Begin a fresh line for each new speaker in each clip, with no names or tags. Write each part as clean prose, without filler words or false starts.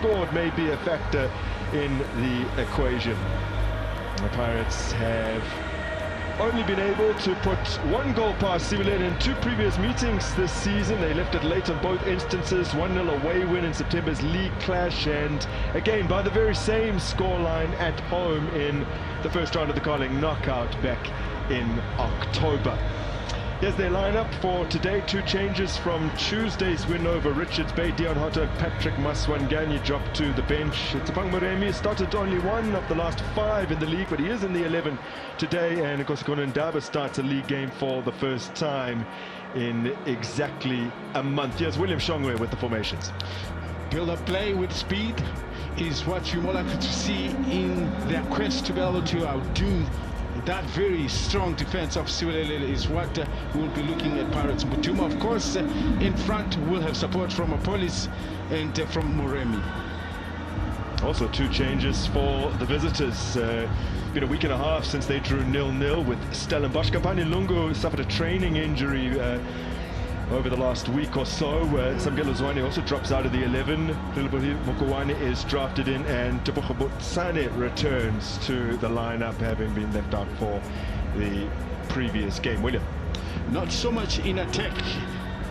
forward may be a factor in the equation. The Pirates have only been able to put one goal past Siwelele in two previous meetings this season. They left it late on both instances. 1-0 away win in September's league clash, and again by the very same scoreline at home in the first round of the Carling knockout back in October. Here's their lineup for today. Two changes from Tuesday's win over Richards Bay. Dion Hotto and Patrick Maswanganyi dropped to the bench. Tsipang Moremi started only one of the last 5 in the league, but he is in the 11 today. And of course, Ndaba starts a league game for the first time in exactly a month. Here's William Shongwe with the formations.
Build-up play with speed is what you're more likely to see in their quest to be able to outdo that very strong defense of Siwelele is what we'll be looking at Pirates. Mutuma, of course, in front will have support from Police and from Moremi.
Also 2 changes for the visitors. Been a week and a half since they drew 0-0 with Stellenbosch. Kampani Lungu suffered a training injury over the last week or so. Samgelo Zwane also drops out of the 11. Lilibuhi Mokowane is drafted in, and Tebogo Botsane returns to the lineup, having been left out for the previous game. William?
Not so much in attack,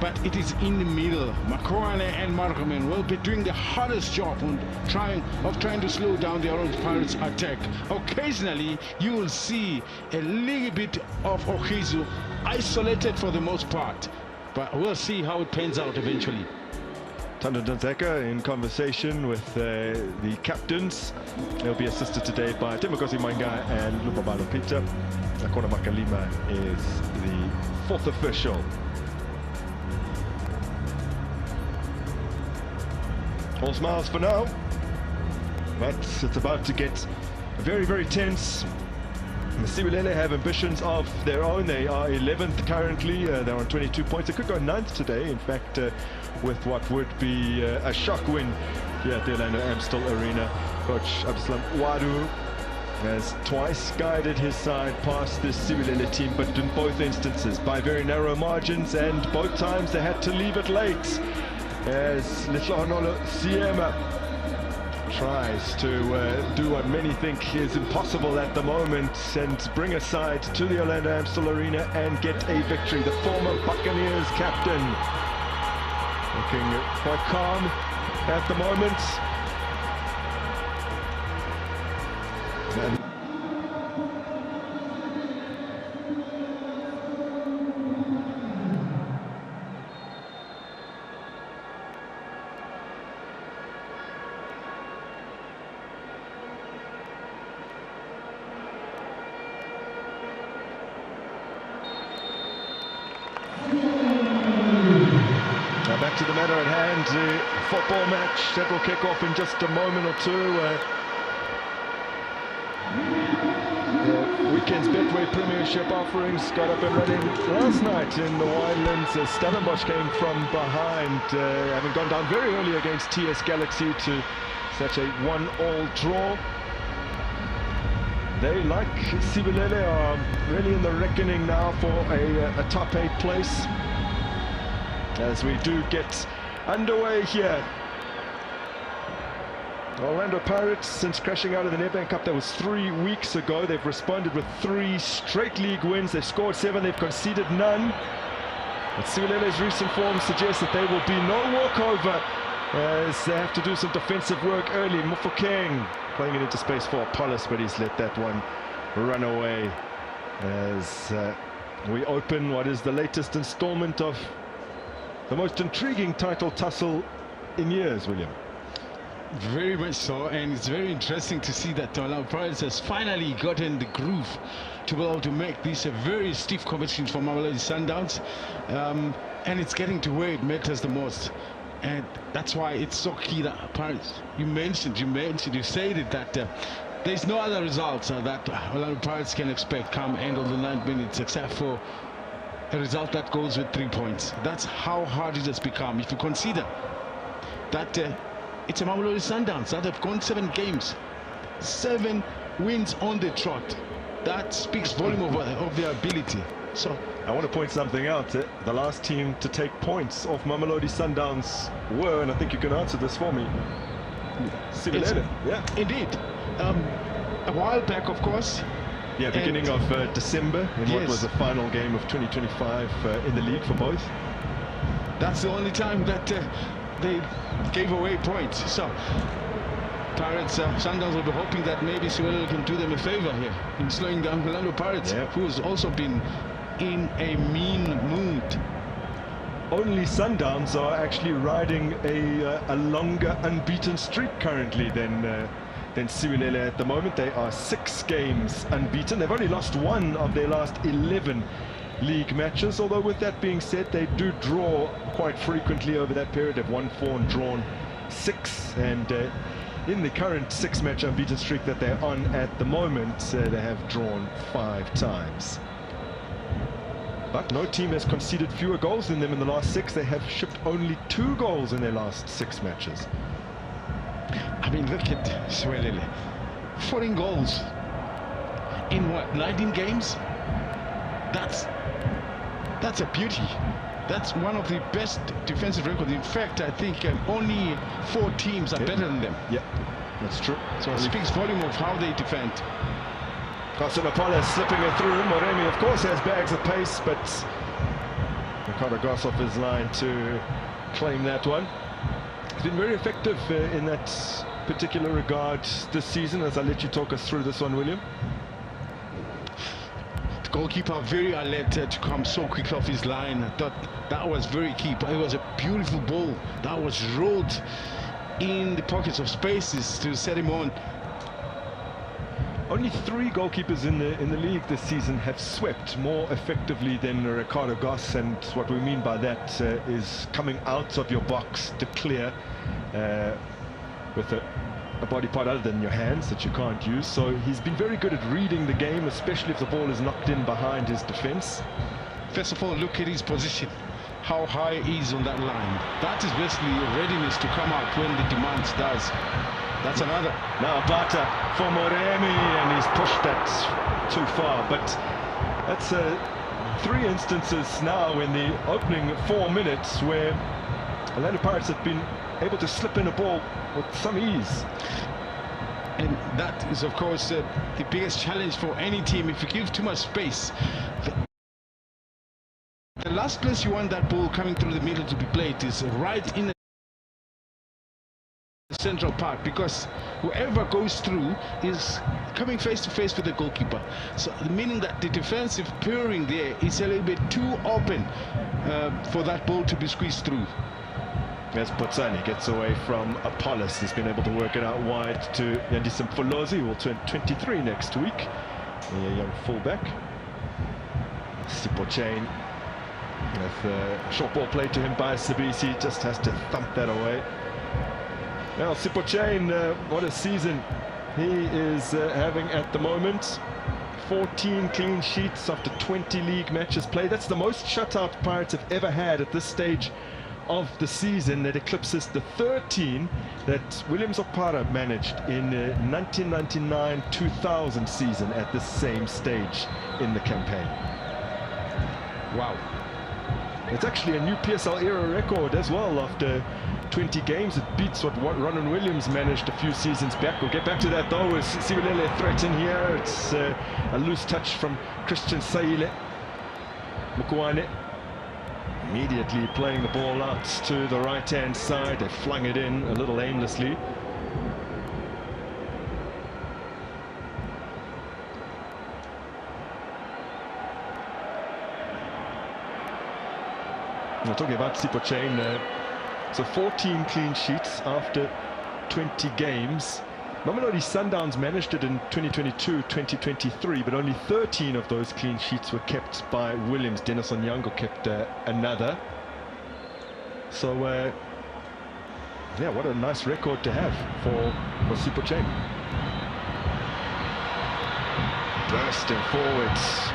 but it is in the middle. Mokowane and Margomen will be doing the hardest job on trying to slow down the Orange Pirates attack. Occasionally, you will see a little bit of Ohizu isolated for the most part. But we'll see how it pans out eventually.
Tando Danzeka in conversation with the captains. He'll be assisted today by Timokosi Manga and Lupabalo Peter. Nakona Makalima is the 4th official. All smiles for now, but it's about to get very, very tense. Siwelele have ambitions of their own. They are 11th currently. They're on 22 points. They could go 9th today, in fact, with what would be a shock win here at the Orlando Amstel Arena. Coach Abdeslam Wadu has twice guided his side past this Siwelele team, but in both instances by very narrow margins, and both times they had to leave it late as Litlohonolo Siema tries to do what many think is impossible at the moment and bring a side to the Orlando Amstel Arena and get a victory. The former Buccaneers captain looking quite calm at the moment. Back to the matter at hand, the football match that will kick off in just a moment or two. The weekend's Betway Premiership offerings got up and running last night in the Winelands. Stellenbosch came from behind, having gone down very early against TS Galaxy to such a 1-1 draw. They, like Siwelele, are really in the reckoning now for a top 8 place. As we do get underway here. Orlando Pirates, since crashing out of the Nedbank Cup, that was 3 weeks ago, they've responded with 3 straight league wins. They've scored 7, they've conceded none. But Siwelele's recent form suggests that there will be no walkover as they have to do some defensive work early. Mofokeng playing it into space for Apollos, but he's let that one run away as we open what is the latest installment of the most intriguing title tussle in years, William.
Very much so, and it's very interesting to see that Orlando Pirates has finally gotten the groove to be able to make this a very stiff competition for Mamelodi Sundowns, and it's getting to where it matters the most. And that's why it's so key that Pirates, you said it, that there's no other results that Orlando Pirates can expect come end of the 9th minutes, except for a result that goes with 3 points. That's how hard it has become. If you consider that it's a Mamelodi Sundowns that have gone 7 games, 7 wins on the trot, that speaks volume of their ability. So
I want to point something out. The last team to take points off Mamelodi Sundowns were, and I think you can answer this for me, Siwelele, yeah.
Indeed. A while back, of course.
Yeah, beginning of December, in what
Yes.
was the final game of 2025 in the league for both.
That's the only time that they gave away points. So, Pirates, Sundowns will be hoping that maybe Siwelele can do them a favor here in slowing down Orlando Pirates,
Yeah.
who's also been in a mean mood.
Only Sundowns are actually riding a longer unbeaten streak currently than Siwelele at the moment. They are 6 games unbeaten. They've only lost 1 of their last 11 league matches, although with that being said, they do draw quite frequently over that period. They've won 4 and drawn 6, and in the current 6-match unbeaten streak that they're on at the moment, they have drawn 5 times. But no team has conceded fewer goals than them in the last 6. They have shipped only 2 goals in their last 6 matches.
I mean, look at Siwelele. 14 goals in what, 19 games? That's a beauty. That's one of the best defensive records. In fact, I think only 4 teams are better than them.
Yeah, that's true.
So it speaks volume of how they defend.
Apollo slipping it through. Moremi, of course, has bags of pace, but Ricardo Goss off his line to claim that one. He's been very effective in that particular regard this season, as I let you talk us through this one, William.
The goalkeeper very alert to come so quick off his line. I thought that was very key, but it was a beautiful ball that was rolled in the pockets of spaces to set him on.
Only 3 goalkeepers in the league this season have swept more effectively than Ricardo Goss, and what we mean by that is coming out of your box to clear with a body part other than your hands that you can't use. So he's been very good at reading the game, especially if the ball is knocked in behind his defense.
First of all, look at his position, how high he is on that line. That is basically a readiness to come out when the demands does. That's another.
Now Bata for Moremi, and he's pushed that too far. But that's 3 instances now in the opening 4 minutes where Orlando Pirates have been able to slip in a ball with some ease.
And that is, of course, the biggest challenge for any team. If you give too much space, the last place you want that ball coming through the middle to be played is right in the central part, because whoever goes through is coming face to face with the goalkeeper, so meaning that the defensive pairing there is a little bit too open for that ball to be squeezed through.
As Potsani gets away from Apollos, he's been able to work it out wide to Yandisa Mfolozi, who will turn 23 next week, a young fullback. Sipochain with a short ball played to him by Sabisi, just has to thump that away. Now, Sipochain, what a season he is having at the moment. 14 clean sheets after 20 league matches played. That's the most shutout Pirates have ever had at this stage of the season. That eclipses the 13 that Williams Opara managed in 1999-2000 season at the same stage in the campaign. Wow. It's actually a new PSL era record as well. After 20 games, it beats what Ronan Williams managed a few seasons back. We'll get back to that though, as Siwelele threatened here. It's a loose touch from Christian Saile. Mukwane immediately playing the ball out to the right-hand side. They flung it in a little aimlessly. We're talking about Sipochain, so 14 clean sheets after 20 games. Mamelodi Sundowns managed it in 2022-2023, but only 13 of those clean sheets were kept by Williams. Dennis Onyango kept another. So, yeah, what a nice record to have for Sipochain. Bursting forwards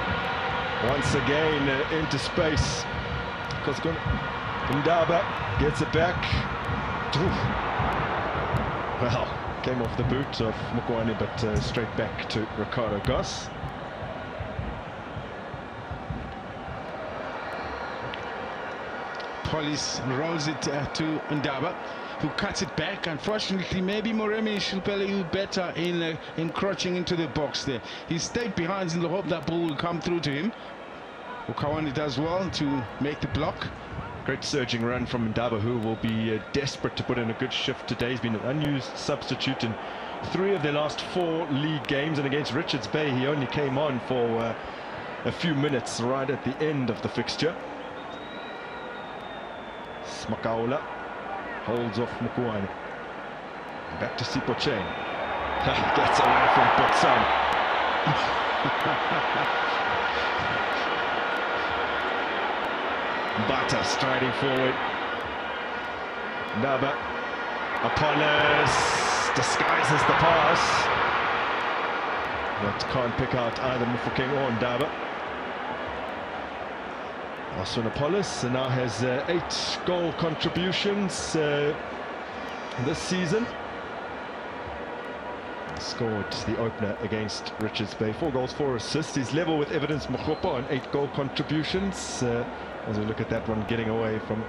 once again into space. Ndaba gets it back. Well, came off the boot of Mukwane, but straight back to Ricardo Goss.
Police rolls it to Ndaba. who cuts it back. Unfortunately, maybe Moremi should do better in encroaching into the box there. He stayed behind in the hope that ball will come through to him. Ukawani does well to make the block.
Great surging run from Ndaba, who will be desperate to put in a good shift today. He's been an unused substitute in 3 of their last 4 league games, and against Richards Bay he only came on for a few minutes right at the end of the fixture. Smakaula holds off Mukuani. Back to Sipochain. Gets away from Potsan. Bata striding forward. Ndaba. Apollos disguises the pass. But can't pick out either Mufokeng or Ndaba. Osman Apollos now has 8 goal contributions this season. Scored the opener against Richards Bay. 4 goals, 4 assists. He's level with Evidence Mokgopa on 8 goal contributions. As we look at that one, getting away from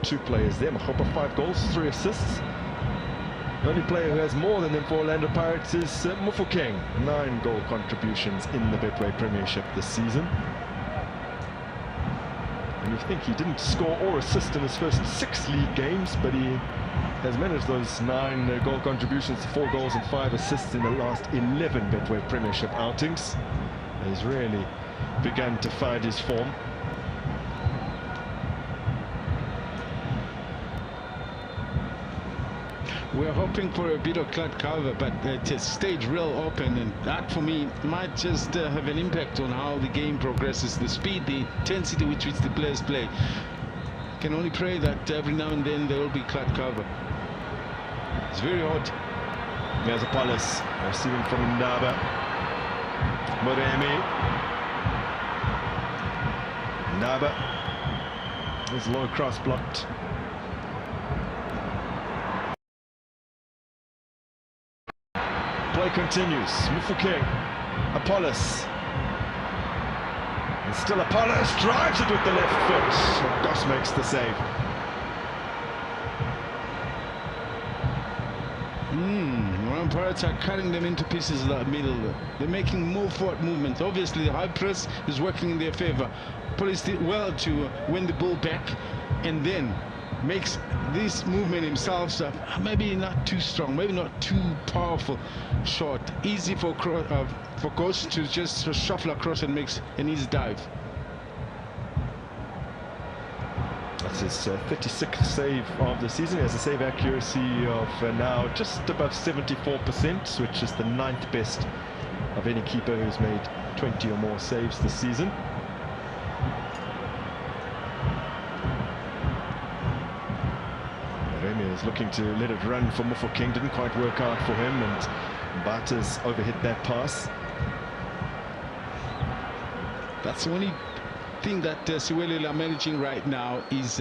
2 players there. Mokgopa 5 goals, 3 assists. The only player who has more than them for Orlando Pirates is Mufokeng. 9 goal contributions in the Betway Premiership this season. And you think he didn't score or assist in his first 6 league games, but he has managed those 9 goal contributions to 4 goals and 5 assists in the last 11 Betway Premiership outings. He's really begun to find his form.
We're hoping for a bit of cloud cover, but it stayed real open, and that for me might just have an impact on how the game progresses, the speed, the intensity with which the players play. Can only pray that every now and then there will be cloud cover. It's very hot.
There's Apollos receiving from Ndaba. Moremi. Ndaba. His low cross blocked. Play continues. Mufokeng. Apollos. And still Apollos drives it with the left foot. Goss makes the save.
Pirates are cutting them into pieces in that middle. They're making more forward movements. Obviously, the high press is working in their favor. Police did well to win the ball back, and then makes this movement himself maybe not too strong, maybe not too powerful shot. Easy for Goss to just shuffle across and makes an easy dive.
That's his 36th save of the season. He has a save accuracy of now just above 74%, which is the 9th best of any keeper who's made 20 or more saves this season. Remy is looking to let it run for Mufokeng, didn't quite work out for him, and Barters overhit that pass.
That's the only thing that Siwelele are managing right now is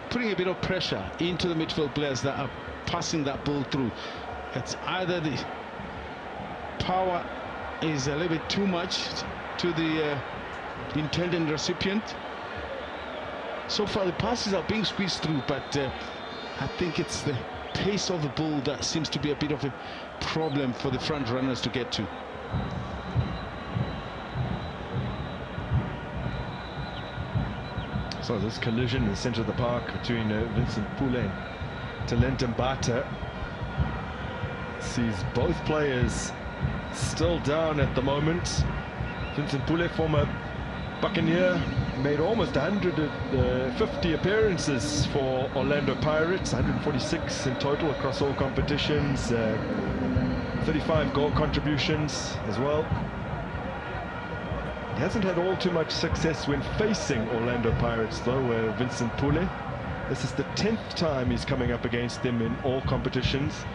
putting a bit of pressure into the midfield players that are passing that ball through. It's either the power is a little bit too much to the intended recipient. So far the passes are being squeezed through, but I think it's the pace of the ball that seems to be a bit of a problem for the front runners to get to.
So this collision in the centre of the park between Vincent Pule and Talent Mbata sees both players still down at the moment. Vincent Pule, former Buccaneer, made almost 150 appearances for Orlando Pirates, 146 in total across all competitions, 35 goal contributions as well. He hasn't had all too much success when facing Orlando Pirates though, Vincent Pule. This is the 10th time he's coming up against them in all competitions.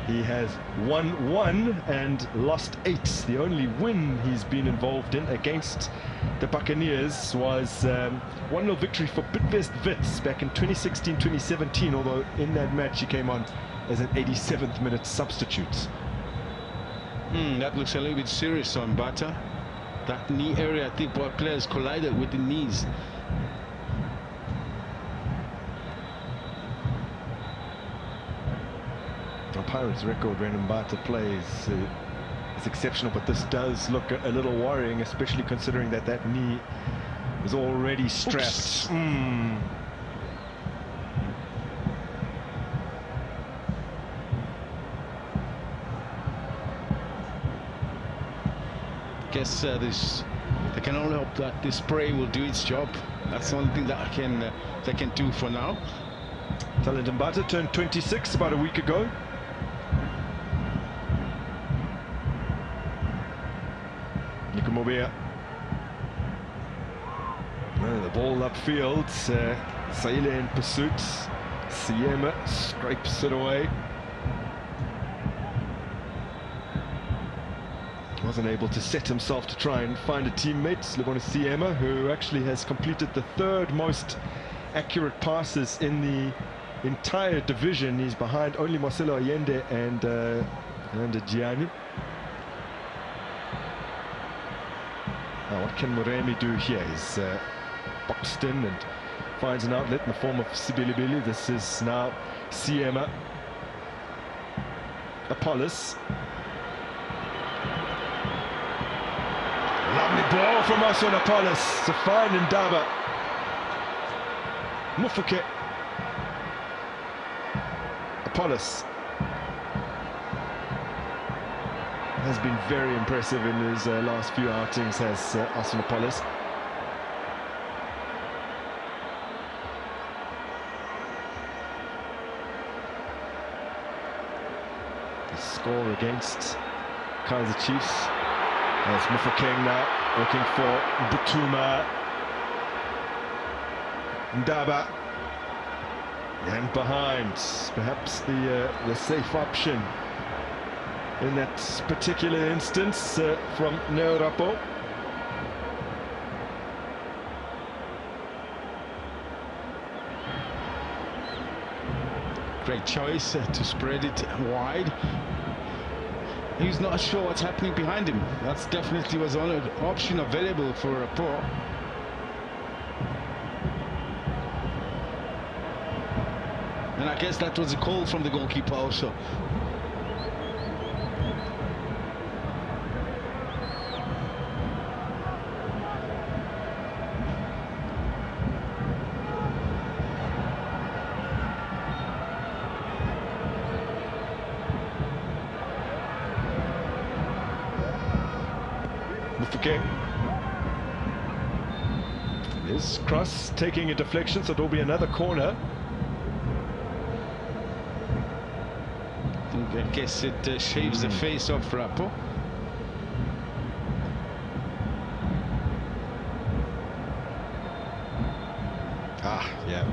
He has won 1 and lost 8. The only win he's been involved in against the Buccaneers was 1-0 victory for Bidvest Wits back in 2016-2017, although in that match he came on as an 87th minute substitute.
That looks a little bit serious on Bata. That knee area, I think both players collided with the knees.
Pirates record when Mbata plays is exceptional, but this does look a little worrying, especially considering that that knee is already strapped.
Guess they can only hope that the spray will do its job. That's the only thing that they can do for now.
Talent Mbata turned 26 about a week ago. Nikomobea. The ball upfield. Siwelele in pursuit. Siema scrapes it away. Wasn't able to set himself to try and find a teammate. Lebona Siema, who actually has completed the third most accurate passes in the entire division. He's behind only Marcelo Allende and Gianni. Now, what can Moremi do here? He's boxed in and finds an outlet in the form of Siwelele. This is now Siema. Apollos. Lovely ball from us on Apollos to find Ndaba. Mufake. Apollos has been very impressive in his last few outings, has Austin Apollos. The score against Kaizer Chiefs. There's Mufakeng now, looking for Butuma. Ndaba. And behind, perhaps the safe option in that particular instance from Neurapo.
Great choice to spread it wide. He's not sure what's happening behind him. That's definitely was an option available for Rapo. And I guess that was a call from the goalkeeper also.
Okay. This cross taking a deflection, so it will be another corner.
I guess it shaves the face off Rapo.
Yeah.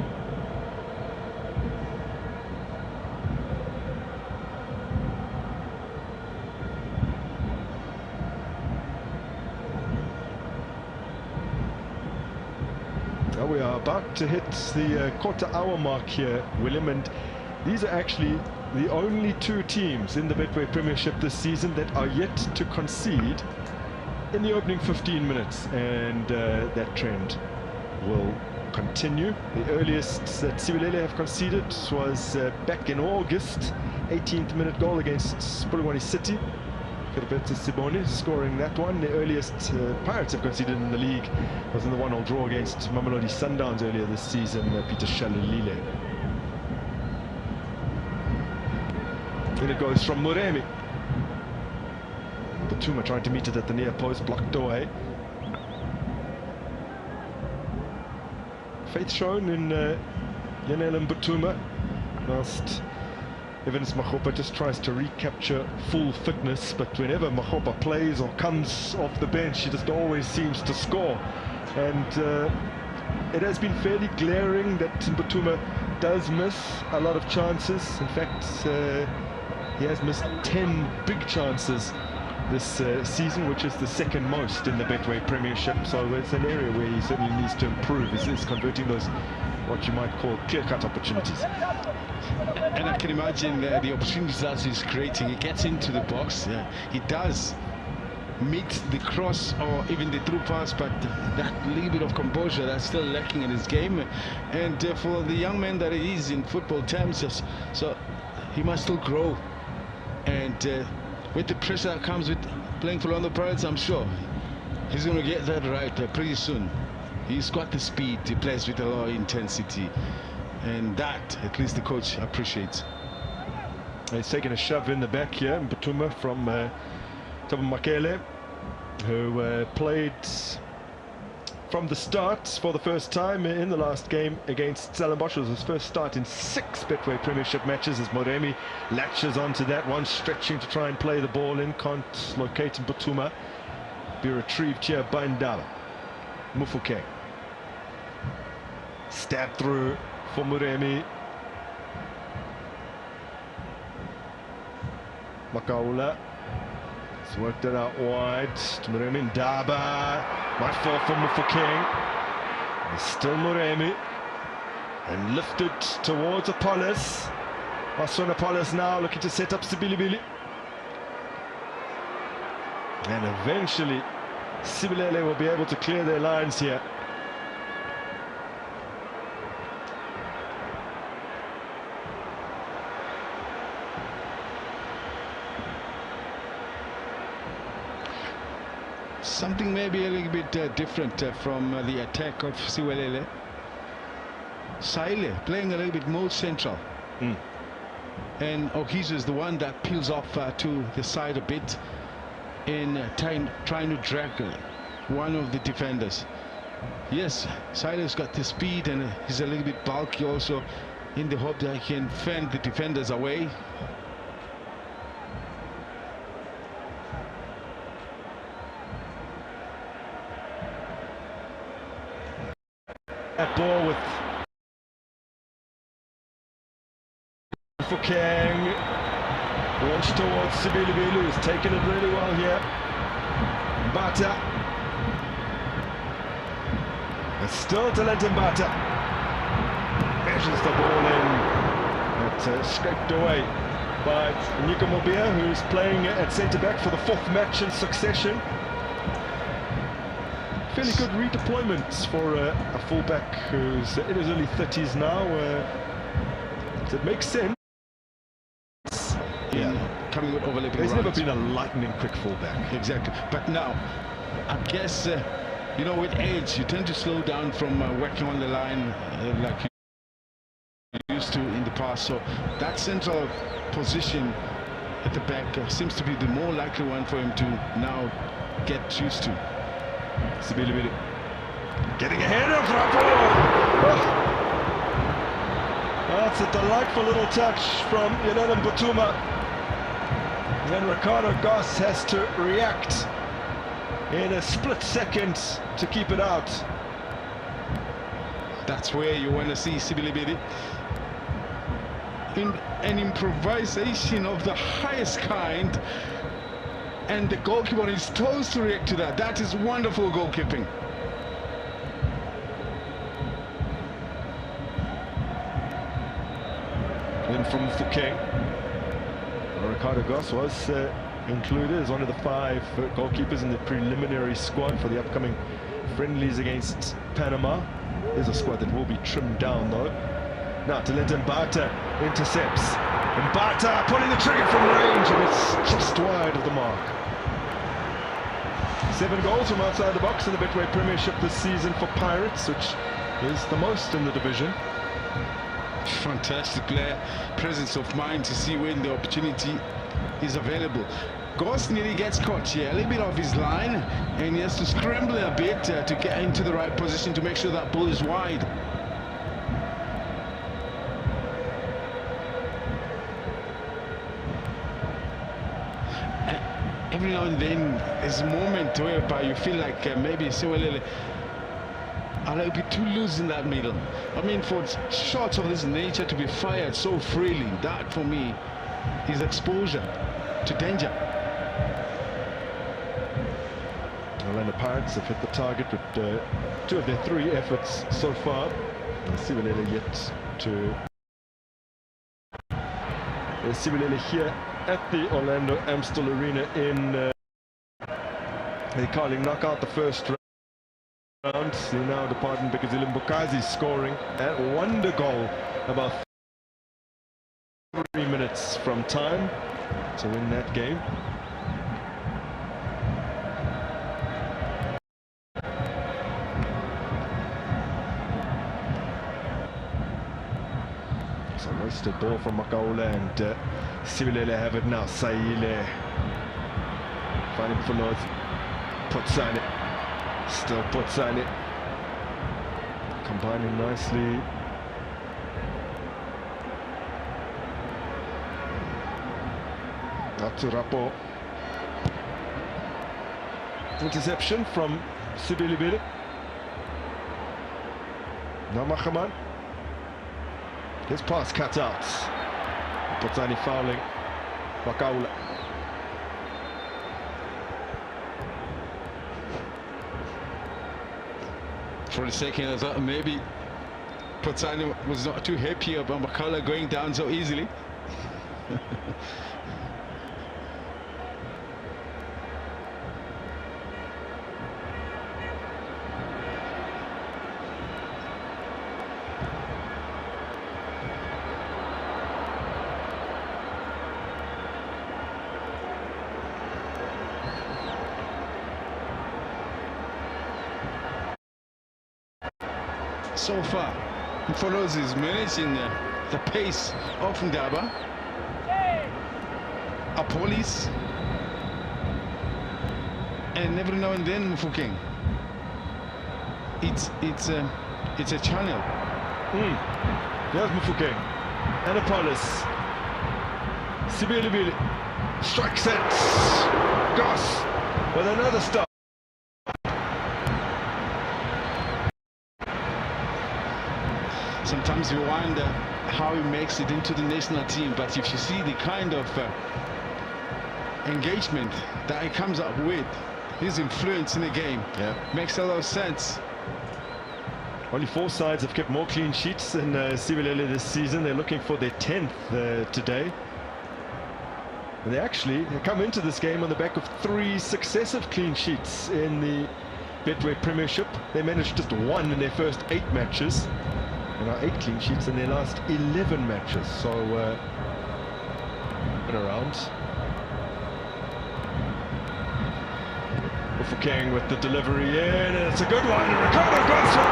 We are about to hit the quarter-hour mark here, William, and these are actually the only two teams in the Betway Premiership this season that are yet to concede in the opening 15 minutes, and that trend will continue. The earliest that Siwelele have conceded was back in August, 18th minute goal against Polokwane City. Roberto Siboni scoring that one. The earliest Pirates have conceded in the league was in the 1-1 draw against Mamelodi Sundowns earlier this season, Peter Siwelele. Then it goes from Moremi. Butuma trying to meet it at the near post, blocked away. Faith shown in Yanel Butuma, whilst Evans Makgopa just tries to recapture full fitness, but whenever Makgopa plays or comes off the bench, he just always seems to score. And it has been fairly glaring that Butuma does miss a lot of chances. In fact, he has missed 10 big chances this season, which is the second most in the Betway Premiership. So it's an area where he certainly needs to improve, is converting those what you might call clear-cut opportunities.
And I can imagine the opportunities that he's creating. He gets into the box, he does meet the cross or even the through pass, but that little bit of composure that's still lacking in his game. And for the young man that he is in football terms, so he must still grow And with the pressure that comes with playing for Orlando Pirates, I'm sure he's going to get that right pretty soon. He's got the speed, he plays with a lot of intensity, and that at least the coach appreciates.
He's taking a shove in the back here, Mbutuma from Makele, who played from the start for the first time in the last game against Stellenbosch. It was his first start in 6 Betway Premiership matches as Moremi latches onto that one, stretching to try and play the ball in, can't locate Mbutuma. Be retrieved here by Ndaba. Mufokeng. Stab through for Moremi. Makaula. He's worked it out wide to Moremi. Ndaba might fall for Mufokeng. It's still Moremi. And lifted towards Apollos. Maswana Apollos now looking to set up Siwelele. And eventually Siwelele will be able to clear their lines here.
Something maybe a little bit different from the attack of Siwelele. Saile playing a little bit more central. And Okizu is the one that peels off to the side a bit in trying to drag one of the defenders. Yes, Sile's got the speed and he's a little bit bulky also, in the hope that he can fend the defenders away.
That ball with Mufokeng launched towards Siwelele, who's taken it really well here. Mbata. It's still Talent Mbata. Measures the ball in, but scraped away by Nika Mobia, who's playing at centre-back for the 4th match in succession. Fairly good redeployment for a fullback who's in his early 30s now. So it makes sense.
Coming with overlapping
He's
runs.
never been a lightning quick fullback.
Exactly. But now, I guess, you know, with age, you tend to slow down from working on the line like you used to in the past. So that central position at the back seems to be the more likely one for him to now get used to.
Siwelele getting ahead of Rapo. That's a delightful little touch from Yelena Mbutuma. And Ricardo Goss has to react in a split second to keep it out.
That's where you want to see Siwelele in an improvisation of the highest kind, and the goalkeeper on his toes to react to that. That is wonderful goalkeeping.
In from Mufokeng. Ricardo Goss was included as one of the 5 goalkeepers in the preliminary squad for the upcoming friendlies against Panama. There's a squad that will be trimmed down though. Now Talent Mbata intercepts. Mbata pulling the trigger from range, and it's just wide of the mark. 7 goals from outside the box in the Betway Premiership this season for Pirates, which is the most in the division.
Fantastic player, presence of mind to see when the opportunity is available. Goss nearly gets caught here, a little bit off his line, and he has to scramble a bit to get into the right position to make sure that ball is wide. Every now and then there's a moment whereby you feel like maybe Siwelele a little bit too loose in that middle. I mean, for shots of this nature to be fired so freely, that for me is exposure to danger.
Orlando Pirates have hit the target with 2 of their 3 efforts so far. Siwelele yet to... Siwelele here at the Orlando Amstel Arena in the Carling knockout, the first round. He now departing because Ilimbukazi scoring that wonder goal about 3 minutes from time. to win that game. It's a wasted ball from Makaula, and Siwelele have it now. Saile finding for North. Puts on it. Still puts on it. Combining nicely. Up to Rapo. Interception from Siwelele. Now Mahaman. His pass cut out. Potsani fouling. Makaula.
For a second I thought maybe Potsani was not too happy about Makaula going down so easily. So far, Mfolozi is managing the pace of Ndaba. Apolis, and every now and then Mufokeng. It's a channel.
There's Mufokeng and Apolis. Siwelele strikes it. Goss with another stop.
Sometimes you wonder how he makes it into the national team, but if you see the kind of engagement that he comes up with, his influence in the game, makes a lot of sense.
Only 4 sides have kept more clean sheets than Siwelele this season. They're looking for their 10th today. And they come into this game on the back of 3 successive clean sheets in the Betway Premiership. They managed just 1 in their first 8 matches. And are 8 clean sheets in their last 11 matches. So, been around. Mufokeng with the delivery in, and it's a good one. And Ricardo goes for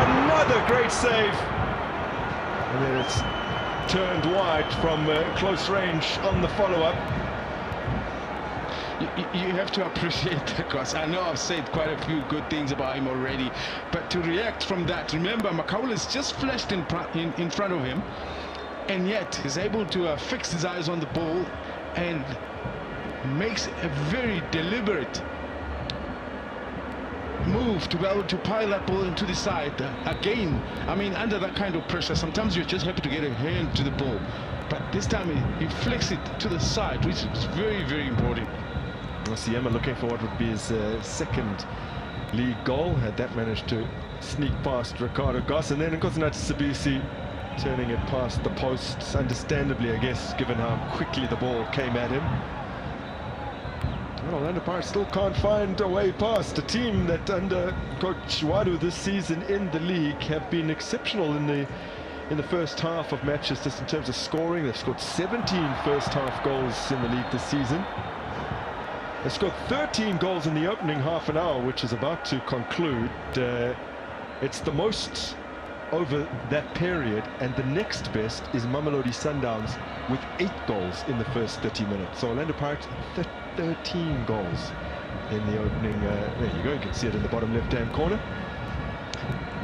another great save. And then it's turned wide from close range on the follow-up.
You have to appreciate that, because I know I've said quite a few good things about him already, but to react from that, remember Makaula is just flashed in front of him, and yet he's able to fix his eyes on the ball and makes a very deliberate move to be able to pile that ball into the side. Again, I mean, under that kind of pressure, sometimes you're just happy to get a hand to the ball, but this time he flicks it to the side, which is very, very important.
Siema looking for what would be his second league goal. Had that managed to sneak past Ricardo Goss, and then of course Sabisi turning it past the posts, understandably I guess, given how quickly the ball came at him. Well, Orlando Pirates still can't find a way past a team that under Coach Wadu this season in the league have been exceptional in the first half of matches, just in terms of scoring. They've scored 17 first half goals in the league this season. They scored 13 goals in the opening half an hour, which is about to conclude. It's the most over that period, and the next best is Mamelodi Sundowns with 8 goals in the first 30 minutes. So Orlando Pirates 13 goals in the opening. There you go, you can see it in the bottom left-hand corner.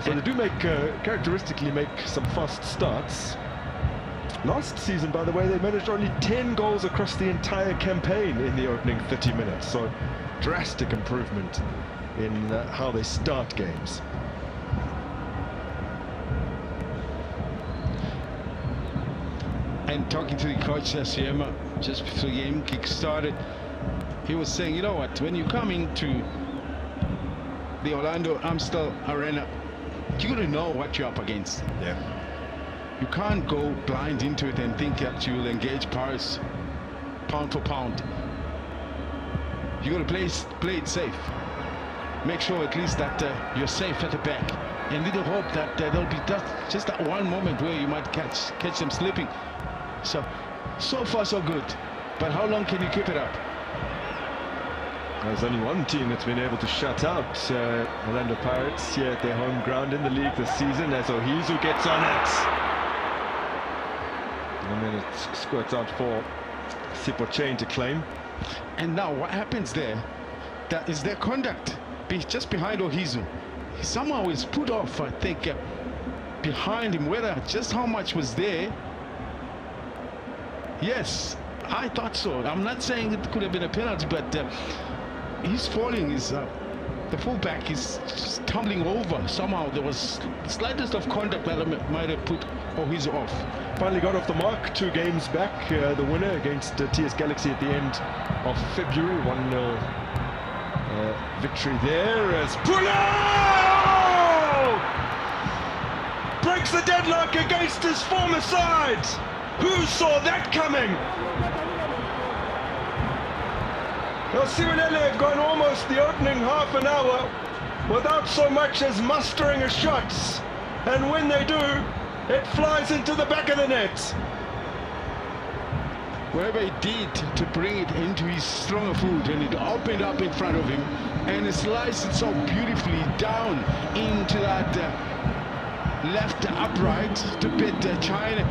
So they do characteristically make some fast starts. Last season, by the way, they managed only 10 goals across the entire campaign in the opening 30 minutes. So drastic improvement in how they start games.
And talking to the coach, Siema, just before the game kick started, he was saying, you know what, when you come into the Orlando Amstel Arena, you got to know what you're up against.
Yeah.
You can't go blind into it and think that you'll engage Paris pound for pound. You got to play it safe. Make sure at least that you're safe at the back, and little hope that there'll be just that one moment where you might catch them slipping. So far so good. but how long can you keep it up?
There's only one team that's been able to shut out Orlando Pirates here at their home ground in the league this season, as Ohizu gets on it. And then it squirts out for Sipochain to claim.
And now what happens there? That is their conduct just behind Ohizu. Somehow he's put off, I think, behind him. Whether just how much was there. Yes, I thought so. I'm not saying it could have been a penalty, but he's falling. The fullback is just tumbling over. Somehow there was the slightest of contact that might have put Ohizu off.
Finally got off the mark 2 games back. The winner against TS Galaxy at the end of February. 1-0 victory there as Pule breaks the deadlock against his former side. Who saw that coming? Well, Siwelele have gone almost the opening half an hour without so much as mustering a shot, and when they do, it flies into the back of the net.
Whatever he did to bring it into his stronger foot, and it opened up in front of him, and he sliced it so beautifully down into that left upright to beat China.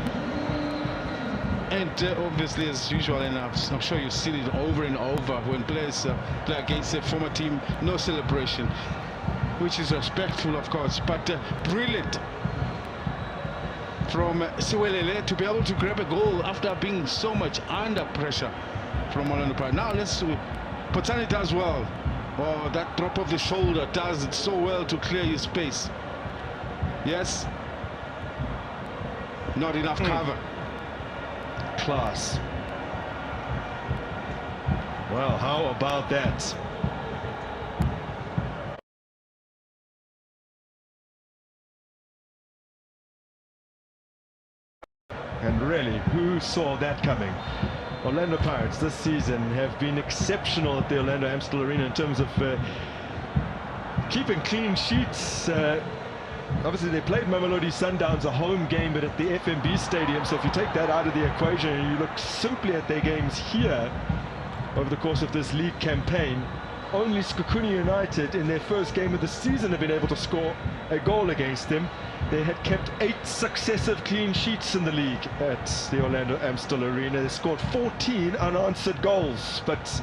And obviously, as usual, and I'm sure you've seen it over and over, when players play against their former team, no celebration, which is respectful, of course, but brilliant from Siwelele to be able to grab a goal after being so much under pressure from Orlando Pirates. Now let's see. Potani does well. Oh, that drop of the shoulder does it so well to clear his space. Yes. Not enough cover.
Class. Well, how about that? And really, who saw that coming? Orlando Pirates this season have been exceptional at the Orlando Amstel Arena in terms of keeping clean sheets. Obviously, they played Mamelodi Sundowns a home game, but at the FNB Stadium. So if you take that out of the equation and you look simply at their games here over the course of this league campaign, only Skukuni United in their first game of the season have been able to score a goal against them. They had kept 8 successive clean sheets in the league at the Orlando Amstel Arena. They scored 14 unanswered goals, but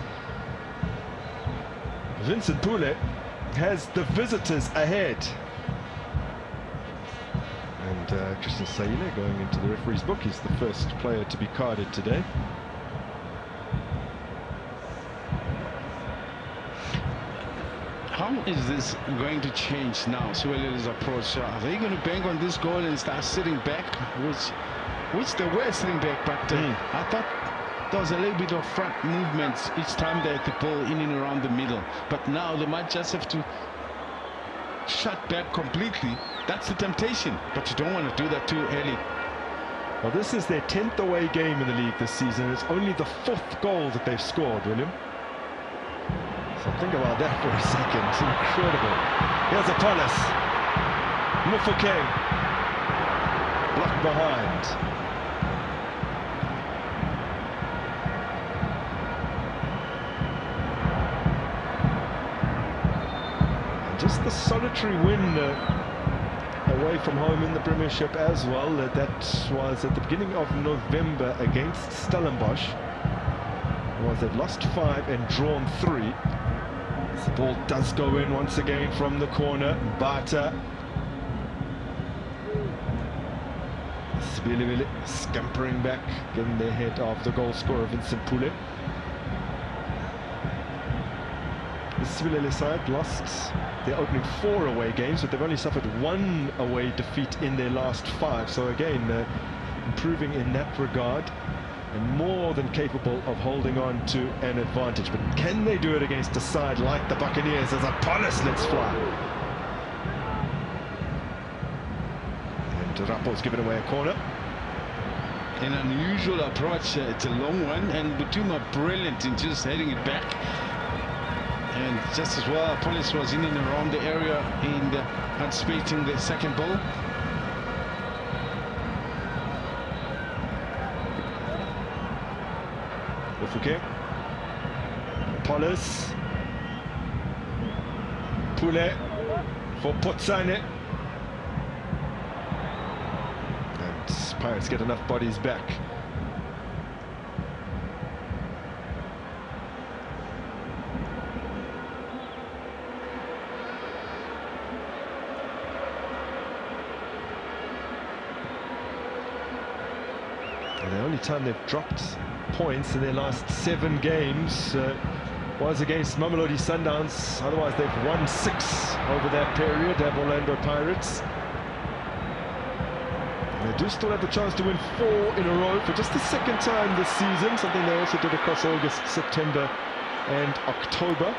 Vincent Pule has the visitors ahead. And Christian Saile going into the referee's book. He's the first player to be carded today.
How is this going to change now? Siwelele's approach. Are they going to bang on this goal and start sitting back, which they were sitting back, but I thought there was a little bit of front movements each time they had the ball in and around the middle. But now they might just have to shut back completely. That's the temptation, but you don't want to do that too early.
Well, this is their 10th away game in the league this season. It's only the 4th goal that they've scored, William. So think about that for a second. It's incredible. Here's Apollos. Mufuke. Blocked behind. Just the solitary win away from home in the Premiership as well. That was at the beginning of November against Stellenbosch. They've lost 5 and drawn 3. The ball does go in once again from the corner. Bata. Siwelele scampering back, getting their head of the goal scorer Vincent Pule. The Siwelele side lost their opening 4 away games, but they've only suffered 1 away defeat in their last 5. So again, improving in that regard, and more than capable of holding on to an advantage. But can they do it against a side like the Buccaneers as Apollos lets fly? And Rapo's given away a corner.
An unusual approach. It's a long one, and Butuma brilliant in just heading it back. And just as well, Apollos was in and around the area in anticipating the second ball.
With Mafuke. Polis. Pule for Potsane. And Pirates get enough bodies back. And the only time they've dropped points in their last 7 games was against Mamelodi Sundowns. Otherwise they've won 6 over that period, have Orlando Pirates. And they do still have the chance to win 4 in a row for just the 2nd time this season, something they also did across August, September and October.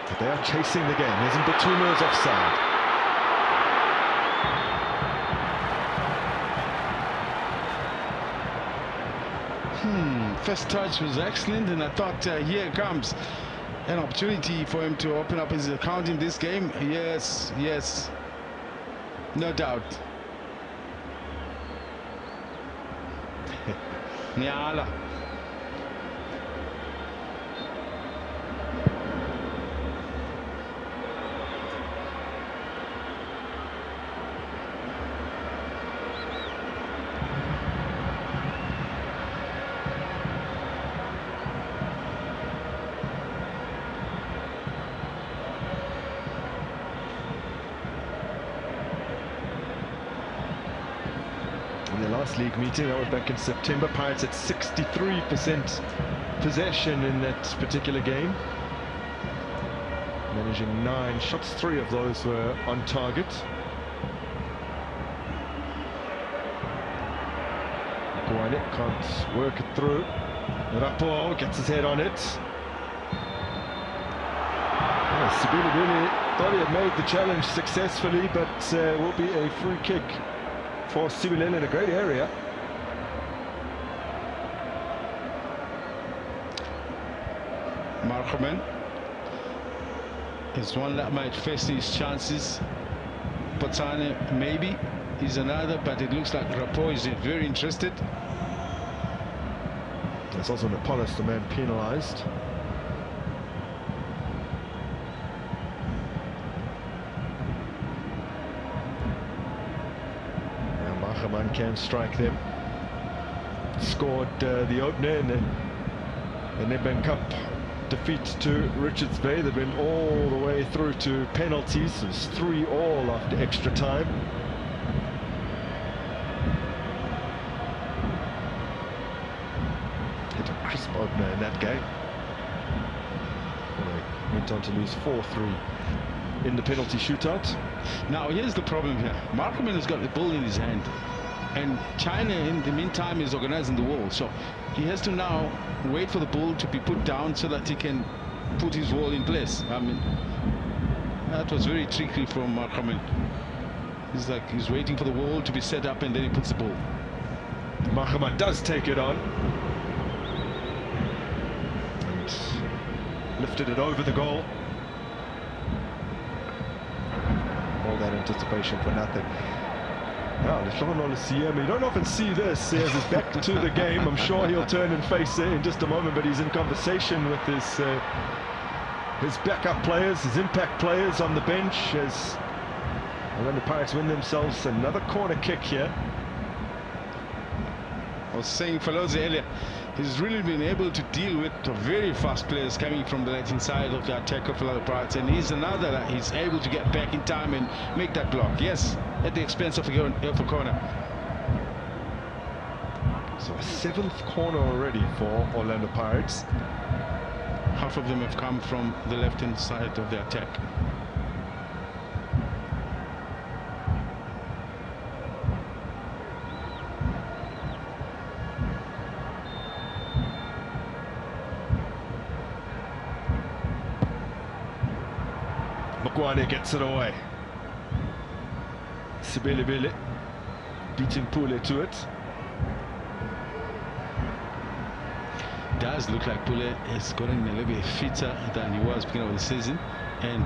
But they are chasing the game. Here's Mbatuno's offside.
First touch was excellent, and I thought here comes an opportunity for him to open up his account in this game. Yes, yes, no doubt. Nyala.
In their last league meeting, that was back in September, Pirates at 63% possession in that particular game. Managing 9 shots, 3 of those were on target. Kuane can't work it through. Rapo gets his head on it. Siwelele thought he had made the challenge successfully, but will be a free kick for Siwelele in a great area.
Markman is one that might face his chances. Potsane maybe is another, but it looks like Rapo is very interested.
There's also Napolis, the man penalised. Machaman can strike them. Scored the opener in the Nedbank Cup defeat to Richards Bay. They went all the way through to penalties. It was 3-3 after extra time. Hit a crisp opener in that game. They went on to lose 4-3 in the penalty shootout.
Now here's the problem here. Markman has got the ball in his hand, and China in the meantime is organizing the wall, so he has to now wait for the ball to be put down so that he can put his wall in place. I mean, that was very tricky from Markman. He's like he's waiting for the wall to be set up and then he puts the ball.
Machaman does take it on and lifted it over the goal. All that anticipation for nothing. Now, you don't often see this. He has his back to the game. I'm sure he'll turn and face it in just a moment, but he's in conversation with his backup players, his impact players on the bench, as Orlando Pirates win themselves another corner kick here.
I was saying Falozi earlier, he's really been able to deal with very fast players coming from the left-hand side of the attack of Orlando Pirates, and he's another that he's able to get back in time and make that block. Yes, at the expense of a corner.
So a 7th corner already for Orlando Pirates.
Half of them have come from the left-hand side of the attack.
Mokwane gets it away. Siwelele beating Pule to it.
Does look like Pule is getting a little bit fitter than he was beginning of the season, and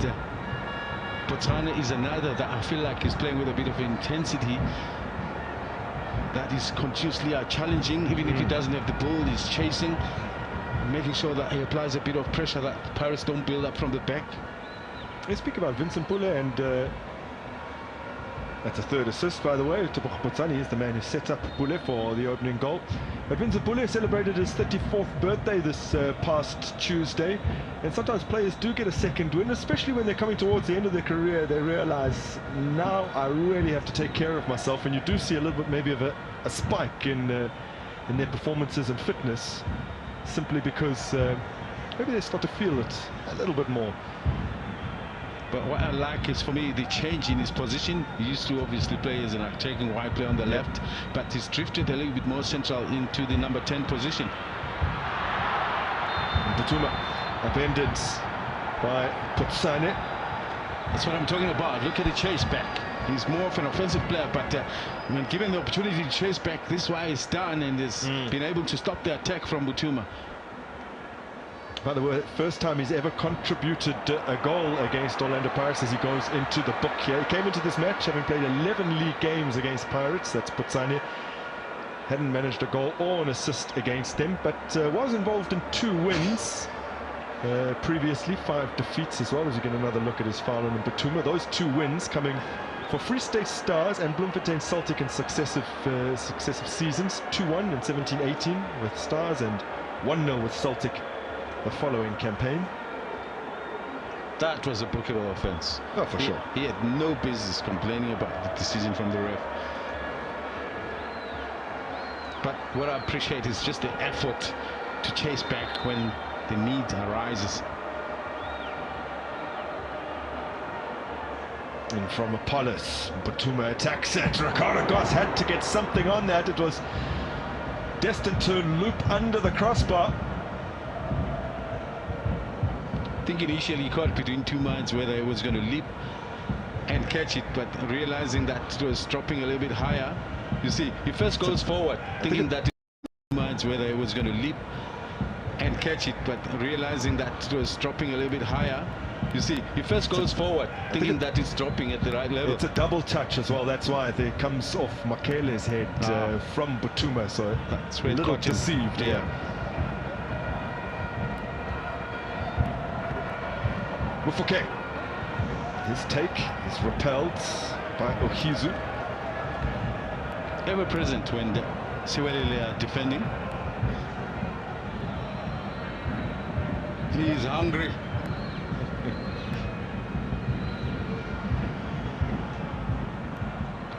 Potsane is another that I feel like is playing with a bit of intensity. that is continuously challenging, even if he doesn't have the ball, he's chasing, making sure that he applies a bit of pressure that Pirates don't build up from the back.
Let's speak about Vincent Pule, and that's a third assist, by the way. Tebogo Botsani is the man who set up Pule for the opening goal. But Vincent Pule celebrated his 34th birthday this past Tuesday, and sometimes players do get a second win, especially when they're coming towards the end of their career. They realize, now I really have to take care of myself, and you do see a little bit maybe of a spike in their performances and fitness, simply because maybe they start to feel it a little bit more.
But what I like is, for me, the change in his position. He used to obviously play as an attacking wide player on the left, but he's drifted a little bit more central into the number 10 position.
Butuma upended by Botsani.
That's what I'm talking about. Look at the chase back. He's more of an offensive player, but when given the opportunity to chase back, this is why he's done, and has been able to stop the attack from Butuma.
By the way, first time he's ever contributed a goal against Orlando Pirates as he goes into the book here. He came into this match having played 11 league games against Pirates. That's Botsani. Hadn't managed a goal or an assist against them, but was involved in 2 wins previously, 5 defeats as well, as you get another look at his foul on Butuma. Those 2 wins coming for Free State Stars and Bloemfontein Celtic in successive seasons. 2-1 in 17-18 with Stars and 1-0 with Celtic the following campaign.
That was a bookable offence.
Oh, for sure.
He had no business complaining about the decision from the ref. But what I appreciate is just the effort to chase back when the need arises.
And from Apollos, Butuma attacks it. Ricardo Goss had to get something on that. It was destined to loop under the crossbar.
I think initially he caught between 2 minds whether it was going to leap and catch it, but realizing that it was dropping a little bit higher. You see, he first goes forward, thinking that 2 minds whether it was going to leap and catch it, but realizing that it was dropping a little bit higher. You see, he first goes forward, thinking that it's dropping at the right level.
It's a double touch as well. That's why it comes off Makele's head from Butuma, so
that's where
a little deceived. Mufuke, his take is repelled by Ohizu.
Ever present when the Siwelele are defending. He is hungry.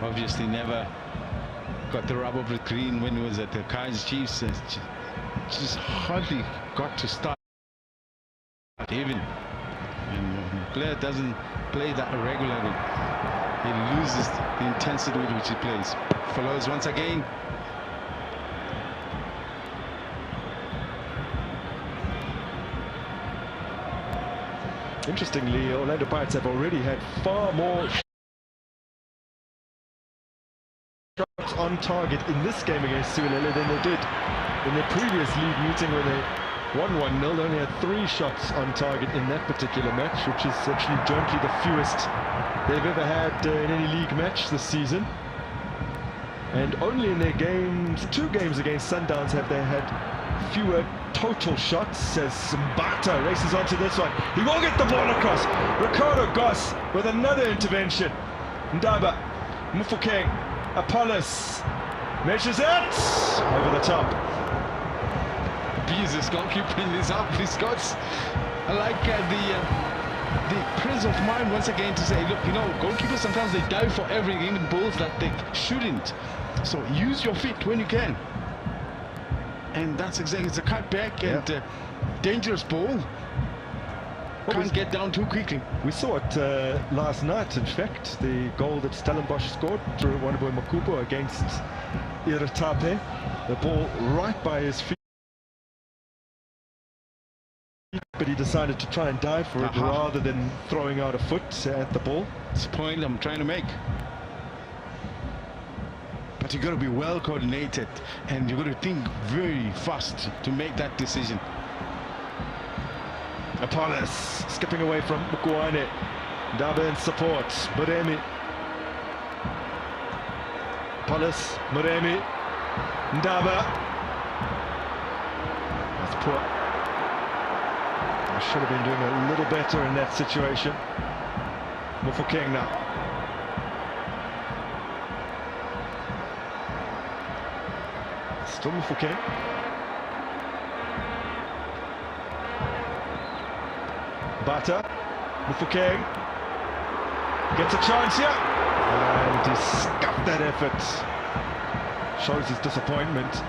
Obviously never got the rub of the green when he was at the Kaiser Chiefs. Just hardly got to start even. And when a player doesn't play that regularly, he loses the intensity with which he plays. Follows once again.
Interestingly, Orlando Pirates have already had far more shots on target in this game against Siwelele than they did in their previous league meeting when they won 1-0. They only had 3 shots on target in that particular match, which is actually jointly the fewest they've ever had in any league match this season. And only in their games, 2 games against Sundowns, have they had fewer total shots, as Mbata races onto this one. He will get the ball across. Ricardo Goss with another intervention. Ndaba, Mufukeng, Apollos measures it over the top.
Jesus, goalkeeping is up. This Goss, I like the presence of mind once again to say, look, you know, goalkeepers sometimes they dive for everything, even balls that they shouldn't. So use your feet when you can. And that's exactly, it's a cut back and dangerous ball. Can't get down too quickly.
We saw it last night, in fact, the goal that Stellenbosch scored through Wanaboy Makubo against Iritape. The ball right by his feet, but he decided to try and dive for it rather than throwing out a foot at the ball.
That's the point I'm trying to make. But you've got to be well coordinated and you've got to think very fast to make that decision.
Apollos skipping away from Mukwane. Ndaba in support. Buremi. Polis, Muremi, Ndaba. That's poor. I should have been doing a little better in that situation. Mufokeng now. Still Mufokeng. Bata, Mufokeng gets a chance here, and he scuffed that effort. Shows his disappointment.